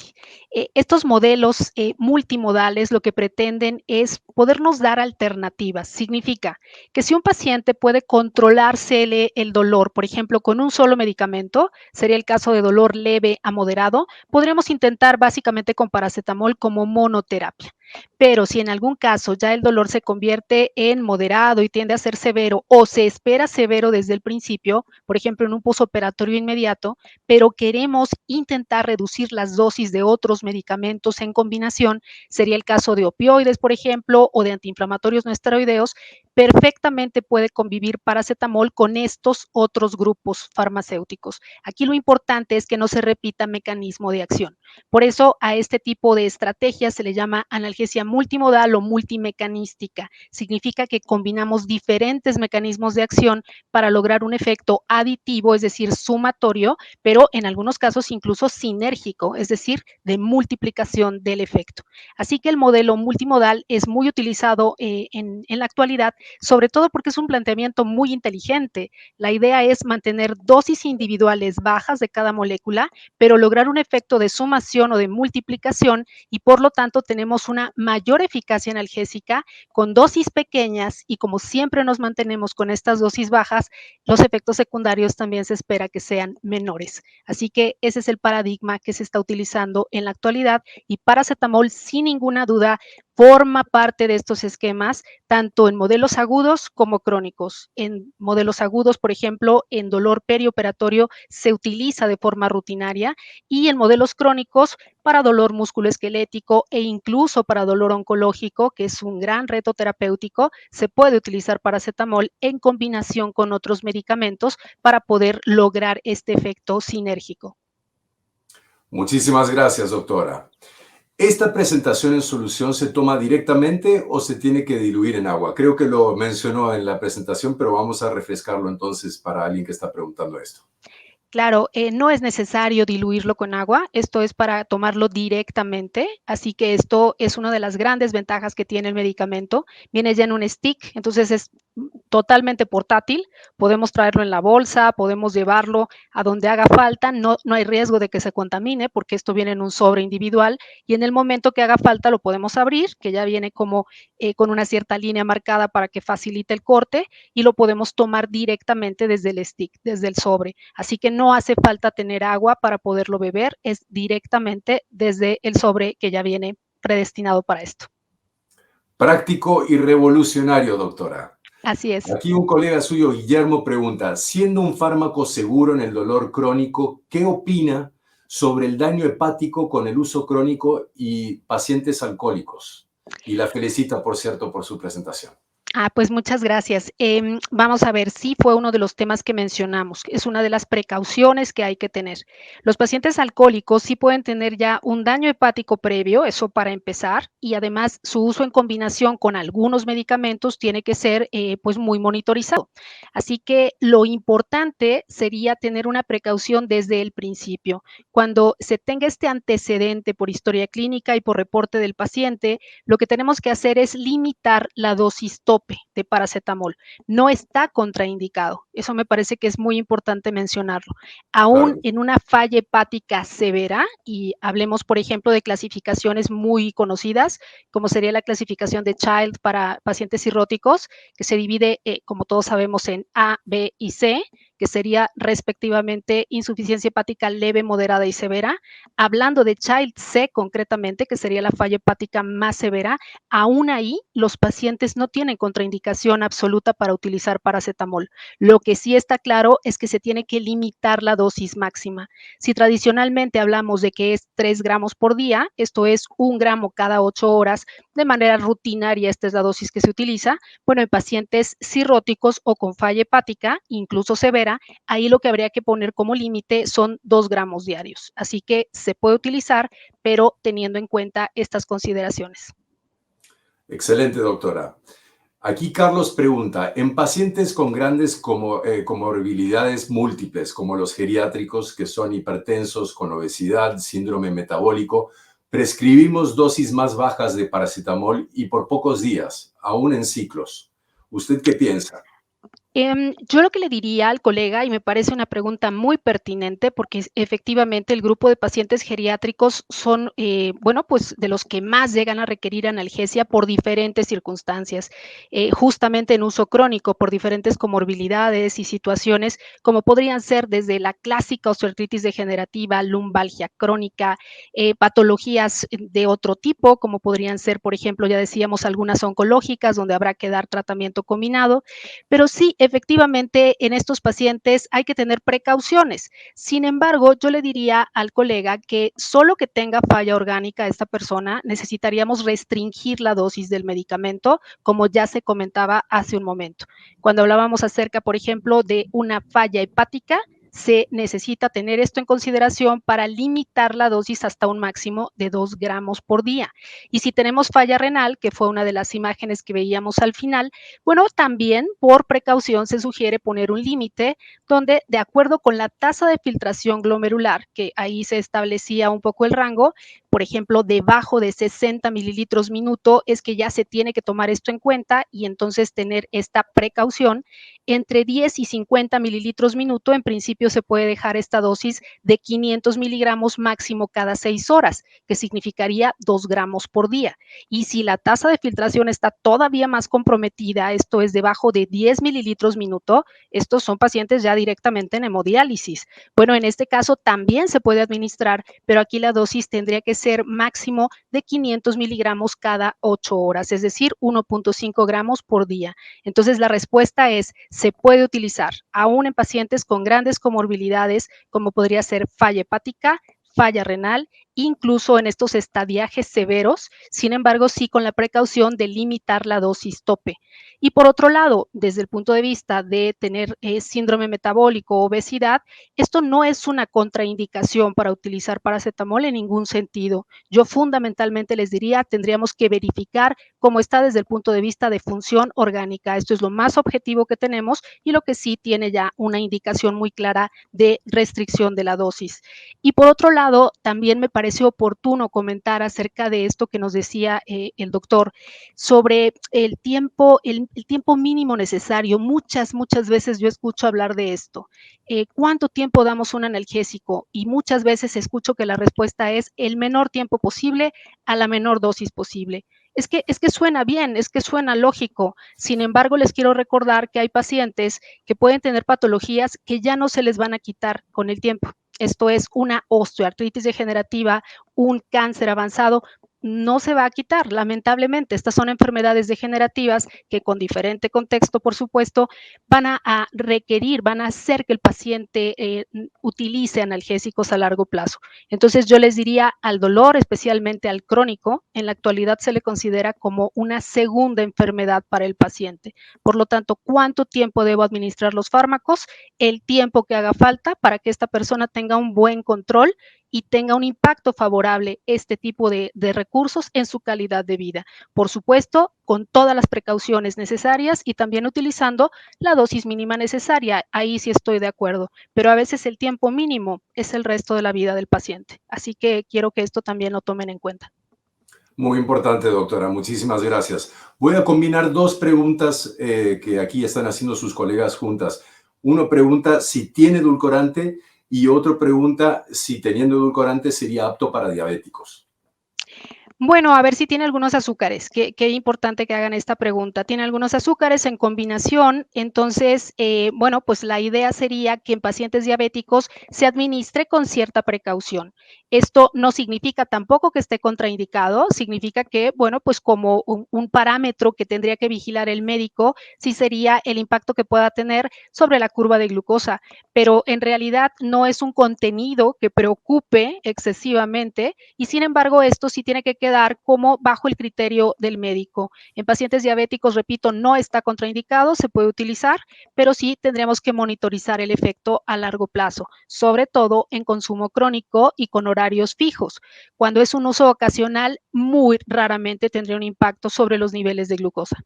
Estos modelos multimodales lo que pretenden es podernos dar alternativas. Significa que si un paciente puede controlarse el dolor, por ejemplo, con un solo medicamento, sería el caso de dolor leve a moderado, podríamos intentar básicamente con paracetamol como monoterapia. Pero si en algún caso ya el dolor se convierte en moderado y tiende a ser severo o se espera severo desde el principio, por ejemplo, en un posoperatorio inmediato, pero queremos intentar reducir las dosis de otros medicamentos en combinación, sería el caso de opioides, por ejemplo, o de antiinflamatorios no esteroideos, perfectamente puede convivir paracetamol con estos otros grupos farmacéuticos. Aquí lo importante es que no se repita mecanismo de acción. Por eso a este tipo de estrategias se le llama analgesia multimodal o multimecanística. Significa que combinamos diferentes mecanismos de acción para lograr un efecto aditivo, es decir, sumatorio, pero en algunos casos incluso sinérgico, es decir, de multiplicación del efecto. Así que el modelo multimodal es muy utilizado en la actualidad, sobre todo porque es un planteamiento muy inteligente. La idea es mantener dosis individuales bajas de cada molécula, pero lograr un efecto de sumación o de multiplicación y por lo tanto tenemos una mayor eficacia analgésica con dosis pequeñas y como siempre nos mantenemos con estas dosis bajas, los efectos secundarios también se espera que sean menores. Así que ese es el paradigma que se está utilizando en la actualidad y paracetamol sin ninguna duda forma parte de estos esquemas, tanto en modelos agudos como crónicos. En modelos agudos, por ejemplo, en dolor perioperatorio se utiliza de forma rutinaria y en modelos crónicos para dolor musculoesquelético e incluso para dolor oncológico, que es un gran reto terapéutico, se puede utilizar paracetamol en combinación con otros medicamentos para poder lograr este efecto sinérgico. Muchísimas gracias, doctora. ¿Esta presentación en solución se toma directamente o se tiene que diluir en agua? Creo que lo mencionó en la presentación, pero vamos a refrescarlo entonces para alguien que está preguntando esto. Claro, no es necesario diluirlo con agua, esto es para tomarlo directamente, así que esto es una de las grandes ventajas que tiene el medicamento. Viene ya en un stick, entonces es totalmente portátil, podemos traerlo en la bolsa, podemos llevarlo a donde haga falta, no hay riesgo de que se contamine porque esto viene en un sobre individual y en el momento que haga falta lo podemos abrir, que ya viene como con una cierta línea marcada para que facilite el corte y lo podemos tomar directamente desde el stick, desde el sobre. Así que no hace falta tener agua para poderlo beber, es directamente desde el sobre que ya viene predestinado para esto. Práctico y revolucionario, doctora. Así es. Aquí un colega suyo, Guillermo, pregunta, siendo un fármaco seguro en el dolor crónico, ¿qué opina sobre el daño hepático con el uso crónico y pacientes alcohólicos? Y la felicita, por cierto, por su presentación. Pues muchas gracias. Vamos a ver, sí fue uno de los temas que mencionamos. Es una de las precauciones que hay que tener. Los pacientes alcohólicos sí pueden tener ya un daño hepático previo, eso para empezar, y además su uso en combinación con algunos medicamentos tiene que ser pues muy monitorizado. Así que lo importante sería tener una precaución desde el principio. Cuando se tenga este antecedente por historia clínica y por reporte del paciente, lo que tenemos que hacer es limitar la dosis tope de paracetamol. No está contraindicado. Eso me parece que es muy importante mencionarlo. Aún Claro. en una falla hepática severa, y hablemos, por ejemplo, de clasificaciones muy conocidas, como sería la clasificación de Child para pacientes cirróticos, que se divide, como todos sabemos, en A, B y C, que sería respectivamente insuficiencia hepática leve, moderada y severa. Hablando de Child C concretamente, que sería la falla hepática más severa, aún ahí los pacientes no tienen contraindicación absoluta para utilizar paracetamol. Lo que sí está claro es que se tiene que limitar la dosis máxima. Si tradicionalmente hablamos de que es 3 gramos por día, esto es 1 gramo cada 8 horas, de manera rutinaria esta es la dosis que se utiliza, bueno, en pacientes cirróticos o con falla hepática, incluso severa, ahí lo que habría que poner como límite son 2 gramos diarios. Así que se puede utilizar, pero teniendo en cuenta estas consideraciones. Excelente, doctora. Aquí Carlos pregunta, en pacientes con grandes comorbilidades múltiples, como los geriátricos que son hipertensos, con obesidad, síndrome metabólico, prescribimos dosis más bajas de paracetamol y por pocos días, aún en ciclos. ¿Usted qué piensa? Yo lo que le diría al colega, y me parece una pregunta muy pertinente, porque efectivamente el grupo de pacientes geriátricos son, bueno, pues de los que más llegan a requerir analgesia por diferentes circunstancias, justamente en uso crónico, por diferentes comorbilidades y situaciones, como podrían ser desde la clásica osteoartritis degenerativa, lumbalgia crónica, patologías de otro tipo, como podrían ser, por ejemplo, ya decíamos, algunas oncológicas, donde habrá que dar tratamiento combinado, pero sí, efectivamente, en estos pacientes hay que tener precauciones. Sin embargo, yo le diría al colega que solo que tenga falla orgánica esta persona, necesitaríamos restringir la dosis del medicamento, como ya se comentaba hace un momento. Cuando hablábamos acerca, por ejemplo, de una falla hepática, se necesita tener esto en consideración para limitar la dosis hasta un máximo de 2 gramos por día. Y si tenemos falla renal, que fue una de las imágenes que veíamos al final, bueno, también por precaución se sugiere poner un límite donde, de acuerdo con la tasa de filtración glomerular, que ahí se establecía un poco el rango, por ejemplo, debajo de 60 mililitros minuto, es que ya se tiene que tomar esto en cuenta y entonces tener esta precaución. Entre 10 y 50 mililitros minuto, en principio se puede dejar esta dosis de 500 miligramos máximo cada 6 horas, que significaría 2 gramos por día. Y si la tasa de filtración está todavía más comprometida, esto es debajo de 10 mililitros minuto, estos son pacientes ya directamente en hemodiálisis. Bueno, en este caso también se puede administrar, pero aquí la dosis tendría que ser máximo de 500 miligramos cada 8 horas, es decir, 1.5 gramos por día. Entonces, la respuesta es, se puede utilizar, aún en pacientes con grandes comorbilidades, como podría ser falla hepática, falla renal, incluso en estos estadiajes severos, sin embargo, sí con la precaución de limitar la dosis tope. Y por otro lado, desde el punto de vista de tener síndrome metabólico o obesidad, esto no es una contraindicación para utilizar paracetamol en ningún sentido. Yo fundamentalmente les diría, tendríamos que verificar cómo está desde el punto de vista de función orgánica. Esto es lo más objetivo que tenemos y lo que sí tiene ya una indicación muy clara de restricción de la dosis. Y por otro lado, también me parece oportuno comentar acerca de esto que nos decía el doctor sobre el tiempo mínimo necesario. Muchas veces yo escucho hablar de esto. ¿Cuánto tiempo damos un analgésico? Y muchas veces escucho que la respuesta es el menor tiempo posible a la menor dosis posible. Es que suena bien, es que suena lógico. Sin embargo, les quiero recordar que hay pacientes que pueden tener patologías que ya no se les van a quitar con el tiempo. Esto es una osteoartritis degenerativa, un cáncer avanzado, no se va a quitar, lamentablemente. Estas son enfermedades degenerativas que con diferente contexto, por supuesto, van a requerir, van a hacer que el paciente utilice analgésicos a largo plazo. Entonces yo les diría al dolor, especialmente al crónico, en la actualidad se le considera como una segunda enfermedad para el paciente. Por lo tanto, ¿cuánto tiempo debo administrar los fármacos? El tiempo que haga falta para que esta persona tenga un buen control y tenga un impacto favorable este tipo de recursos en su calidad de vida. Por supuesto, con todas las precauciones necesarias y también utilizando la dosis mínima necesaria. Ahí sí estoy de acuerdo, pero a veces el tiempo mínimo es el resto de la vida del paciente. Así que quiero que esto también lo tomen en cuenta. Muy importante, doctora. Muchísimas gracias. Voy a combinar dos preguntas que aquí están haciendo sus colegas juntas. Uno pregunta si tiene edulcorante y otro pregunta si teniendo edulcorante sería apto para diabéticos. Bueno, a ver si tiene algunos azúcares. Qué importante que hagan esta pregunta. Tiene algunos azúcares en combinación, entonces, bueno, pues la idea sería que en pacientes diabéticos se administre con cierta precaución. Esto no significa tampoco que esté contraindicado, significa que, bueno, pues como un parámetro que tendría que vigilar el médico, sí sería el impacto que pueda tener sobre la curva de glucosa, pero en realidad no es un contenido que preocupe excesivamente y sin embargo esto sí tiene que quedar como bajo el criterio del médico. En pacientes diabéticos, repito, no está contraindicado, se puede utilizar, pero sí tendremos que monitorizar el efecto a largo plazo, sobre todo en consumo crónico y con horarios fijos. Cuando es un uso ocasional, muy raramente tendría un impacto sobre los niveles de glucosa.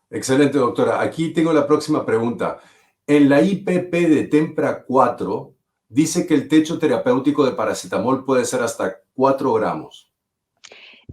Excelente, doctora. Aquí tengo la próxima pregunta. En la IPP de Tempra 4 dice que el techo terapéutico de paracetamol puede ser hasta 4 gramos.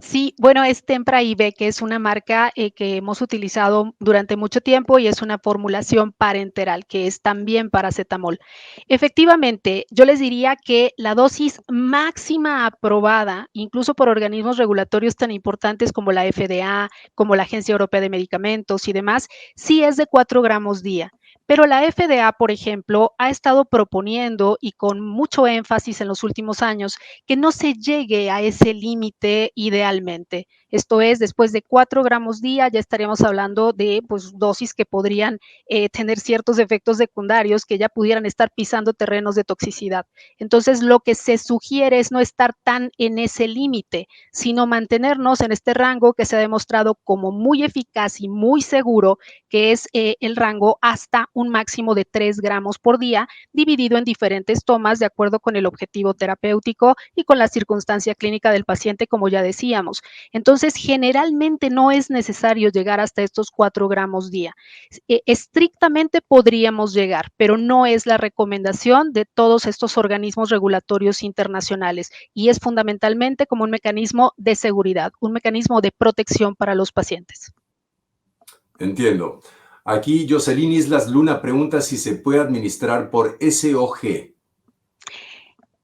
Sí, bueno, es Tempra IB, que es una marca que hemos utilizado durante mucho tiempo y es una formulación parenteral, que es también paracetamol. Efectivamente, yo les diría que la dosis máxima aprobada, incluso por organismos regulatorios tan importantes como la FDA, como la Agencia Europea de Medicamentos y demás, sí es de 4 gramos día. Pero la FDA, por ejemplo, ha estado proponiendo y con mucho énfasis en los últimos años que no se llegue a ese límite idealmente. Esto es, después de 4 gramos día ya estaríamos hablando de pues, dosis que podrían tener ciertos efectos secundarios que ya pudieran estar pisando terrenos de toxicidad. Entonces, lo que se sugiere es no estar tan en ese límite, sino mantenernos en este rango que se ha demostrado como muy eficaz y muy seguro, que es el rango hasta un máximo de 3 gramos por día, dividido en diferentes tomas de acuerdo con el objetivo terapéutico y con la circunstancia clínica del paciente, como ya decíamos. Entonces, generalmente no es necesario llegar hasta estos 4 gramos día. Estrictamente podríamos llegar, pero no es la recomendación de todos estos organismos regulatorios internacionales y es fundamentalmente como un mecanismo de seguridad, un mecanismo de protección para los pacientes. Entiendo. Aquí Jocelyn Islas Luna pregunta si se puede administrar por SOG.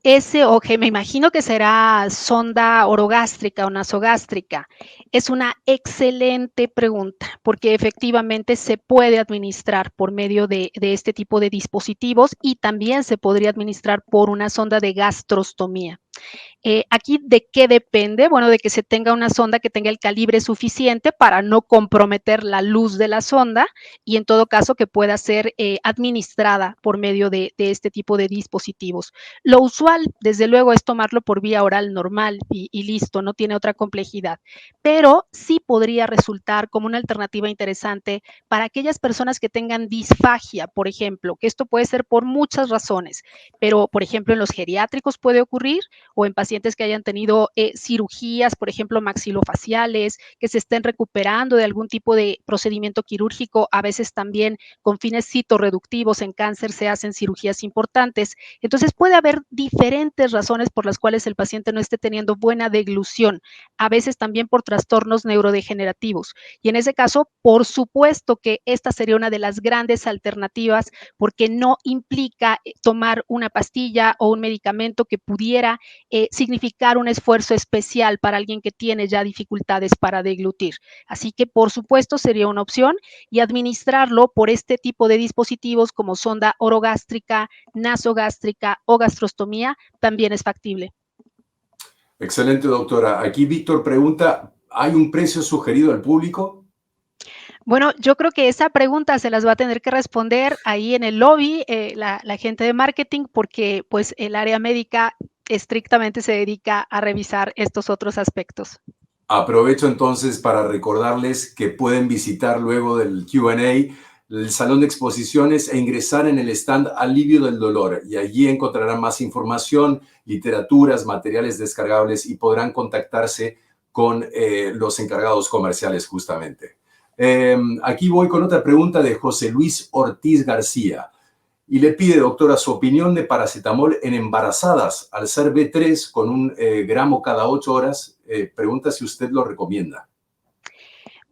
SOG, me imagino que será sonda orogástrica o nasogástrica. Es una excelente pregunta, porque efectivamente se puede administrar por medio de este tipo de dispositivos y también se podría administrar por una sonda de gastrostomía. Aquí, ¿de qué depende? Bueno, de que se tenga una sonda que tenga el calibre suficiente para no comprometer la luz de la sonda y en todo caso que pueda ser administrada por medio de este tipo de dispositivos. Lo usual, desde luego, es tomarlo por vía oral normal y listo, no tiene otra complejidad, pero sí podría resultar como una alternativa interesante para aquellas personas que tengan disfagia, por ejemplo, que esto puede ser por muchas razones, pero por ejemplo en los geriátricos puede ocurrir o en pacientes que hayan tenido cirugías, por ejemplo, maxilofaciales, que se estén recuperando de algún tipo de procedimiento quirúrgico, a veces también con fines citorreductivos en cáncer se hacen cirugías importantes. Entonces puede haber diferentes razones por las cuales el paciente no esté teniendo buena deglución, a veces también por trastornos neurodegenerativos. Y en ese caso, por supuesto que esta sería una de las grandes alternativas porque no implica tomar una pastilla o un medicamento que pudiera significar un esfuerzo especial para alguien que tiene ya dificultades para deglutir. Así que, por supuesto, sería una opción y administrarlo por este tipo de dispositivos como sonda orogástrica, nasogástrica o gastrostomía también es factible. Excelente, doctora. Aquí Víctor pregunta, ¿hay un precio sugerido al público? Bueno, yo creo que esa pregunta se las va a tener que responder ahí en el lobby, la gente de marketing, porque pues el área médica estrictamente se dedica a revisar estos otros aspectos. Aprovecho entonces para recordarles que pueden visitar luego del Q&A el salón de exposiciones e ingresar en el stand Alivio del Dolor y allí encontrarán más información, literaturas, materiales descargables y podrán contactarse con los encargados comerciales justamente. Aquí voy con otra pregunta de José Luis Ortiz García y le pide, doctora, su opinión de paracetamol en embarazadas al ser B3 con un gramo cada 8 horas. Pregunta si usted lo recomienda.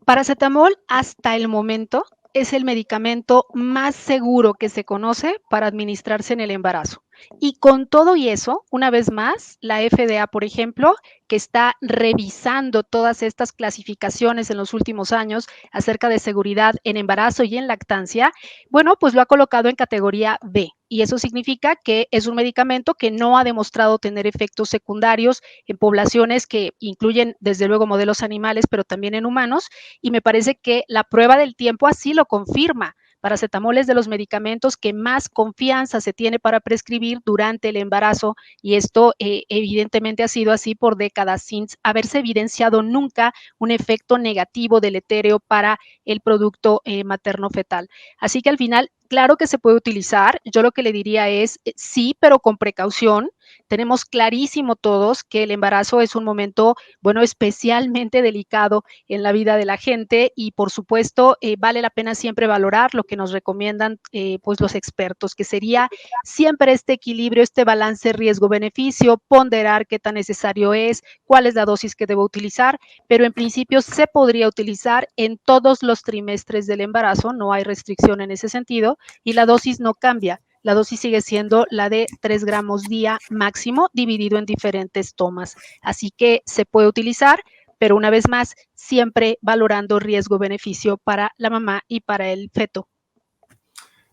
Paracetamol hasta el momento es el medicamento más seguro que se conoce para administrarse en el embarazo. Y con todo y eso, una vez más, la FDA, por ejemplo, que está revisando todas estas clasificaciones en los últimos años acerca de seguridad en embarazo y en lactancia, bueno, pues lo ha colocado en categoría B. Y eso significa que es un medicamento que no ha demostrado tener efectos secundarios en poblaciones que incluyen, desde luego, modelos animales, pero también en humanos, y me parece que la prueba del tiempo así lo confirma. Paracetamol es de los medicamentos que más confianza se tiene para prescribir durante el embarazo y esto evidentemente ha sido así por décadas sin haberse evidenciado nunca un efecto negativo deletéreo para el producto materno-fetal. Así que al final, claro que se puede utilizar. Yo lo que le diría es sí, pero con precaución. Tenemos clarísimo todos que el embarazo es un momento, bueno, especialmente delicado en la vida de la gente y por supuesto vale la pena siempre valorar lo que nos recomiendan pues los expertos, que sería siempre este equilibrio, este balance riesgo-beneficio, ponderar qué tan necesario es, cuál es la dosis que debo utilizar, pero en principio se podría utilizar en todos los trimestres del embarazo, no hay restricción en ese sentido y la dosis no cambia. La dosis sigue siendo la de 3 gramos día máximo dividido en diferentes tomas. Así que se puede utilizar, pero una vez más, siempre valorando riesgo-beneficio para la mamá y para el feto.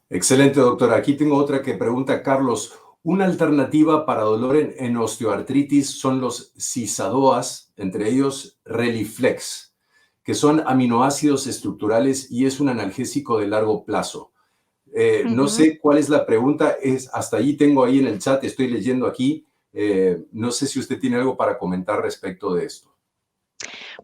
Excelente, doctora. Aquí tengo otra que pregunta Carlos. Una alternativa para dolor en osteoartritis son los cisadoas, entre ellos Reliflex, que son aminoácidos estructurales y es un analgésico de largo plazo. No sé cuál es la pregunta, hasta ahí tengo ahí en el chat, estoy leyendo aquí. No sé si usted tiene algo para comentar respecto de esto.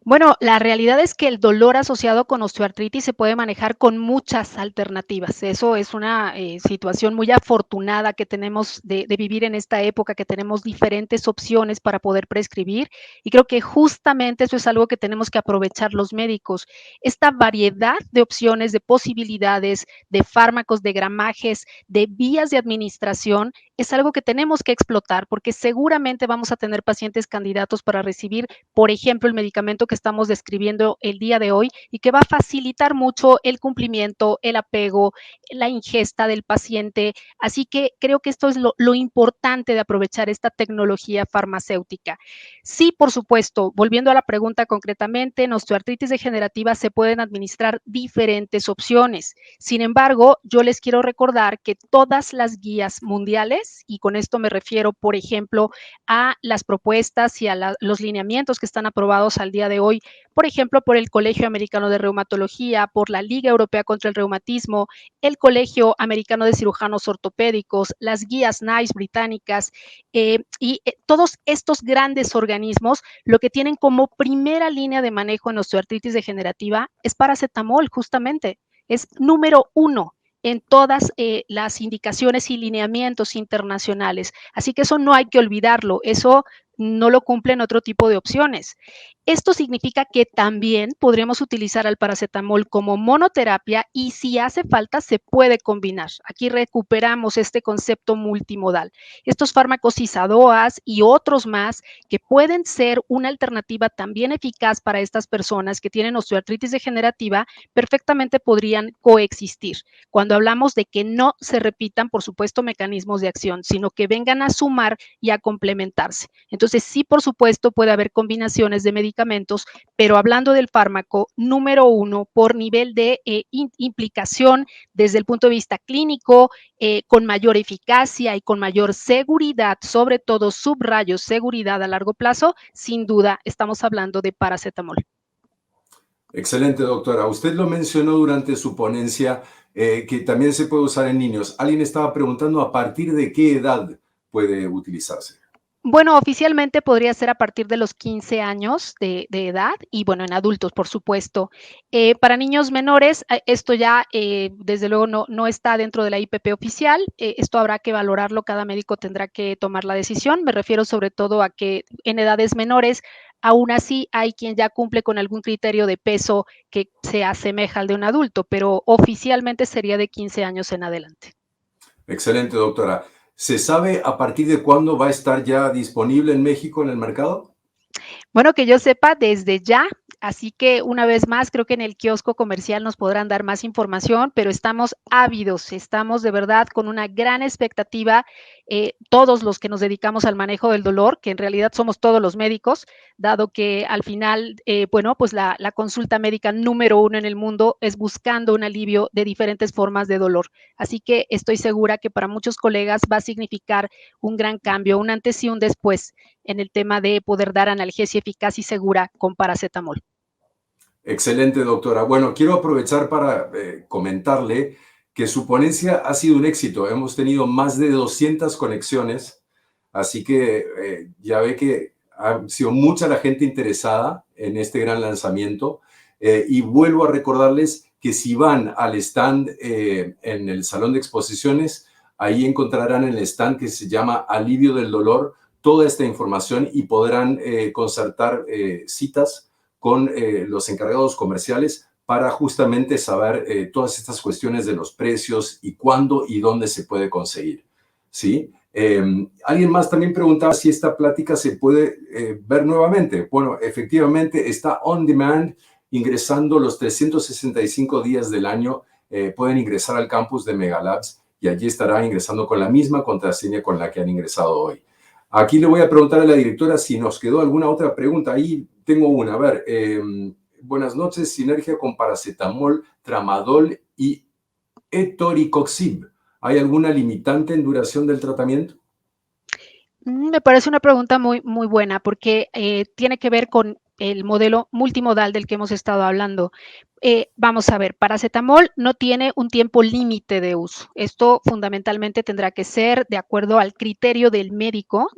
Bueno, la realidad es que el dolor asociado con osteoartritis se puede manejar con muchas alternativas. Eso es una situación muy afortunada que tenemos de vivir en esta época, que tenemos diferentes opciones para poder prescribir. Y creo que justamente eso es algo que tenemos que aprovechar los médicos. Esta variedad de opciones, de posibilidades, de fármacos, de gramajes, de vías de administración, es algo que tenemos que explotar porque seguramente vamos a tener pacientes candidatos para recibir, por ejemplo, el medicamento que estamos describiendo el día de hoy y que va a facilitar mucho el cumplimiento, el apego, la ingesta del paciente. Así que creo que esto es lo importante de aprovechar esta tecnología farmacéutica. Sí, por supuesto, volviendo a la pregunta concretamente, en osteoartritis degenerativa se pueden administrar diferentes opciones. Sin embargo, yo les quiero recordar que todas las guías mundiales, y con esto me refiero, por ejemplo, a las propuestas y a los lineamientos que están aprobados al día de hoy, por ejemplo, por el Colegio Americano de Reumatología, por la Liga Europea contra el Reumatismo, el Colegio Americano de Cirujanos Ortopédicos, las guías NICE británicas y todos estos grandes organismos, lo que tienen como primera línea de manejo en osteoartritis degenerativa es paracetamol, justamente. Es número 1 en todas las indicaciones y lineamientos internacionales. Así que eso no hay que olvidarlo, eso no lo cumplen otro tipo de opciones. Esto significa que también podremos utilizar al paracetamol como monoterapia y si hace falta se puede combinar. Aquí recuperamos este concepto multimodal. Estos fármacos ISADOAS y otros más que pueden ser una alternativa también eficaz para estas personas que tienen osteoartritis degenerativa, perfectamente podrían coexistir. Cuando hablamos de que no se repitan, por supuesto, mecanismos de acción, sino que vengan a sumar y a complementarse. Entonces, sí, por supuesto, puede haber combinaciones de medicamentos medicamentos, pero hablando del fármaco, número uno, por nivel de implicación desde el punto de vista clínico, con mayor eficacia y con mayor seguridad, sobre todo subrayo seguridad a largo plazo, sin duda estamos hablando de paracetamol. Excelente, doctora. Usted lo mencionó durante su ponencia, que también se puede usar en niños. Alguien estaba preguntando a partir de qué edad puede utilizarse. Bueno, oficialmente podría ser a partir de los 15 años de edad y bueno, en adultos, por supuesto. Para niños menores, esto ya desde luego no está dentro de la IPP oficial. Esto habrá que valorarlo, cada médico tendrá que tomar la decisión. Me refiero sobre todo a que en edades menores, aún así hay quien ya cumple con algún criterio de peso que se asemeja al de un adulto, pero oficialmente sería de 15 años en adelante. Excelente, doctora. ¿Se sabe a partir de cuándo va a estar ya disponible en México en el mercado? Bueno, que yo sepa desde ya, así que una vez más creo que en el kiosco comercial nos podrán dar más información, pero estamos ávidos, estamos de verdad con una gran expectativa, todos los que nos dedicamos al manejo del dolor, que en realidad somos todos los médicos, dado que al final, bueno, pues la consulta médica número uno en el mundo es buscando un alivio de diferentes formas de dolor. Así que estoy segura que para muchos colegas va a significar un gran cambio, un antes y un después en el tema de poder dar analgesia eficaz y segura con paracetamol. Excelente, doctora. Bueno, quiero aprovechar para comentarle que su ponencia ha sido un éxito. Hemos tenido más de 200 conexiones, así que ya ve que ha sido mucha la gente interesada en este gran lanzamiento. Y vuelvo a recordarles que si van al stand en el salón de exposiciones, ahí encontrarán el stand que se llama Alivio del Dolor, toda esta información y podrán concertar citas con los encargados comerciales para justamente saber todas estas cuestiones de los precios y cuándo y dónde se puede conseguir, ¿sí? Alguien más también preguntaba si esta plática se puede ver nuevamente. Bueno, efectivamente está on demand, ingresando los 365 días del año. Pueden ingresar al campus de Megalabs y allí estará ingresando con la misma contraseña con la que han ingresado hoy. Aquí le voy a preguntar a la directora si nos quedó alguna otra pregunta. Ahí tengo una. A ver, buenas noches. Sinergia con paracetamol, tramadol y etoricoxib. ¿Hay alguna limitante en duración del tratamiento? Me parece una pregunta muy buena porque tiene que ver con el modelo multimodal del que hemos estado hablando. Vamos a ver, paracetamol no tiene un tiempo límite de uso. Esto fundamentalmente tendrá que ser de acuerdo al criterio del médico,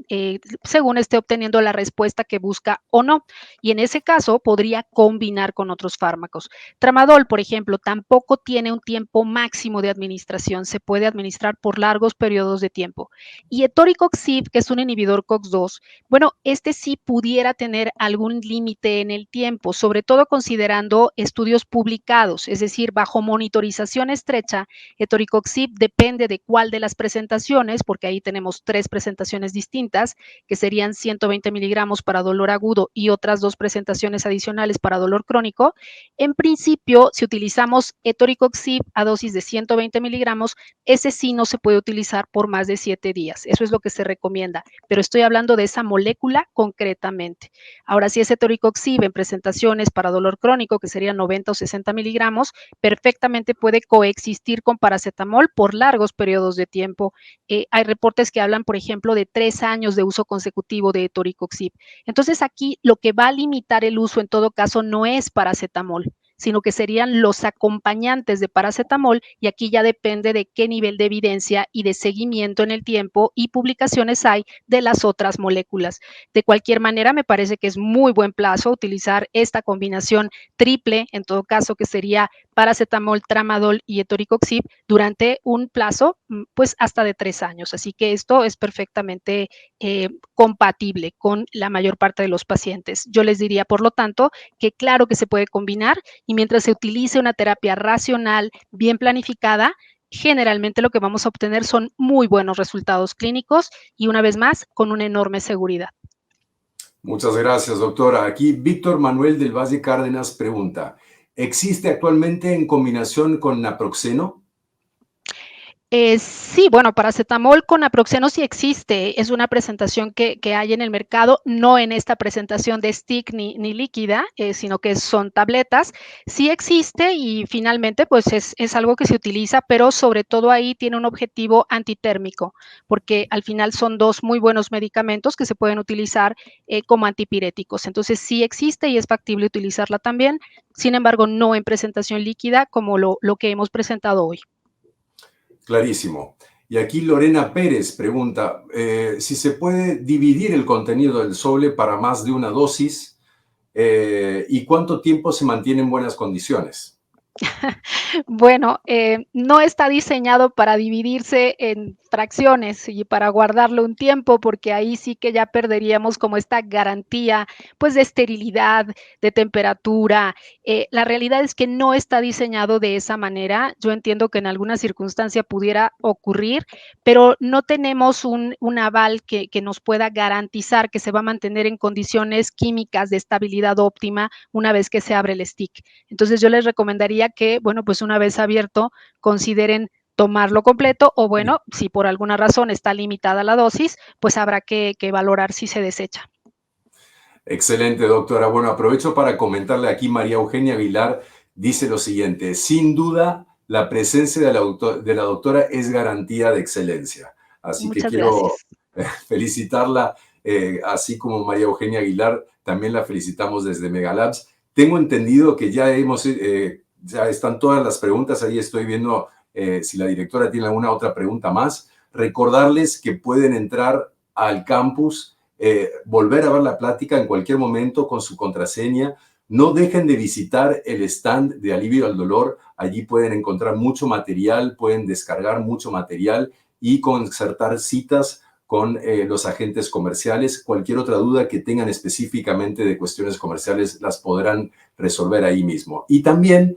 según esté obteniendo la respuesta que busca o no. Y en ese caso podría combinar con otros fármacos. Tramadol, por ejemplo, tampoco tiene un tiempo máximo de administración. Se puede administrar por largos periodos de tiempo. Y etoricoxib, que es un inhibidor COX-2, bueno, este sí pudiera tener algún límite en el tiempo, sobre todo considerando estudios publicados, es decir, bajo monitorización estrecha. Etoricoxib depende de cuál de las presentaciones, porque ahí tenemos 3 presentaciones distintas, que serían 120 miligramos para dolor agudo y otras 2 presentaciones adicionales para dolor crónico. En principio, si utilizamos etoricoxib a dosis de 120 miligramos, ese sí no se puede utilizar por más de 7 días. Eso es lo que se recomienda, pero estoy hablando de esa molécula concretamente. Ahora, si es etoricoxib en presentaciones para dolor crónico, que serían 90 o 60 miligramos, perfectamente puede coexistir con paracetamol por largos periodos de tiempo. Hay reportes que hablan, por ejemplo, de 3 años de uso consecutivo de etoricoxib. Entonces, aquí lo que va a limitar el uso en todo caso no es paracetamol, sino que serían los acompañantes de paracetamol, y aquí ya depende de qué nivel de evidencia y de seguimiento en el tiempo y publicaciones hay de las otras moléculas. De cualquier manera, me parece que es muy buen plazo utilizar esta combinación triple, en todo caso, que sería paracetamol, tramadol y etoricoxib durante un plazo, pues hasta de 3 años. Así que esto es perfectamente compatible con la mayor parte de los pacientes. Yo les diría, por lo tanto, que claro que se puede combinar, y mientras se utilice una terapia racional, bien planificada, generalmente lo que vamos a obtener son muy buenos resultados clínicos y, una vez más, con una enorme seguridad. Muchas gracias, doctora. Aquí Víctor Manuel del Valle Cárdenas pregunta, ¿existe actualmente en combinación con naproxeno? Sí, bueno, paracetamol con naproxeno sí existe, es una presentación que hay en el mercado, no en esta presentación de stick ni líquida, sino que son tabletas. Sí existe y finalmente pues es algo que se utiliza, pero sobre todo ahí tiene un objetivo antitérmico, porque al final son dos muy buenos medicamentos que se pueden utilizar como antipiréticos. Entonces sí existe y es factible utilizarla también, sin embargo no en presentación líquida como lo que hemos presentado hoy. Clarísimo. Y aquí Lorena Pérez pregunta si se puede dividir el contenido del Sole para más de una dosis y cuánto tiempo se mantiene en buenas condiciones. Bueno, no está diseñado para dividirse en fracciones y para guardarlo un tiempo, porque ahí sí que ya perderíamos como esta garantía, pues, de esterilidad, de temperatura. La realidad es que no está diseñado de esa manera. Yo entiendo que en alguna circunstancia pudiera ocurrir, pero no tenemos un aval que nos pueda garantizar que se va a mantener en condiciones químicas de estabilidad óptima una vez que se abre el stick. Entonces yo les recomendaría que, bueno, pues una vez abierto, consideren tomarlo completo o bueno, si por alguna razón está limitada la dosis, pues habrá que valorar si se desecha. Excelente, doctora. Bueno, aprovecho para comentarle aquí, María Eugenia Aguilar dice lo siguiente, sin duda, la presencia de la doctora es garantía de excelencia. Así que Muchas quiero gracias. felicitarla, así como María Eugenia Aguilar, también la felicitamos desde Megalabs. Tengo entendido que ya están todas las preguntas, ahí estoy viendo si la directora tiene alguna otra pregunta más. Recordarles que pueden entrar al campus, volver a ver la plática en cualquier momento con su contraseña. No dejen de visitar el stand de Alivio al Dolor. Allí pueden encontrar mucho material, pueden descargar mucho material y concertar citas con los agentes comerciales. Cualquier otra duda que tengan específicamente de cuestiones comerciales las podrán resolver ahí mismo. Y también,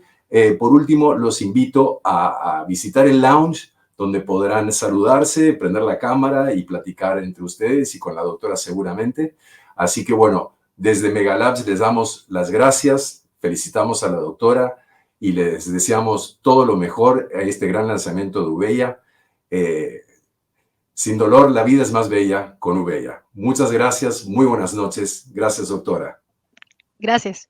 por último, los invito a visitar el lounge donde podrán saludarse, prender la cámara y platicar entre ustedes y con la doctora seguramente. Así que bueno, desde Megalabs les damos las gracias, felicitamos a la doctora y les deseamos todo lo mejor a este gran lanzamiento de Ubeya. Sin dolor, la vida es más bella con Ubeya. Muchas gracias, muy buenas noches. Gracias, doctora. Gracias.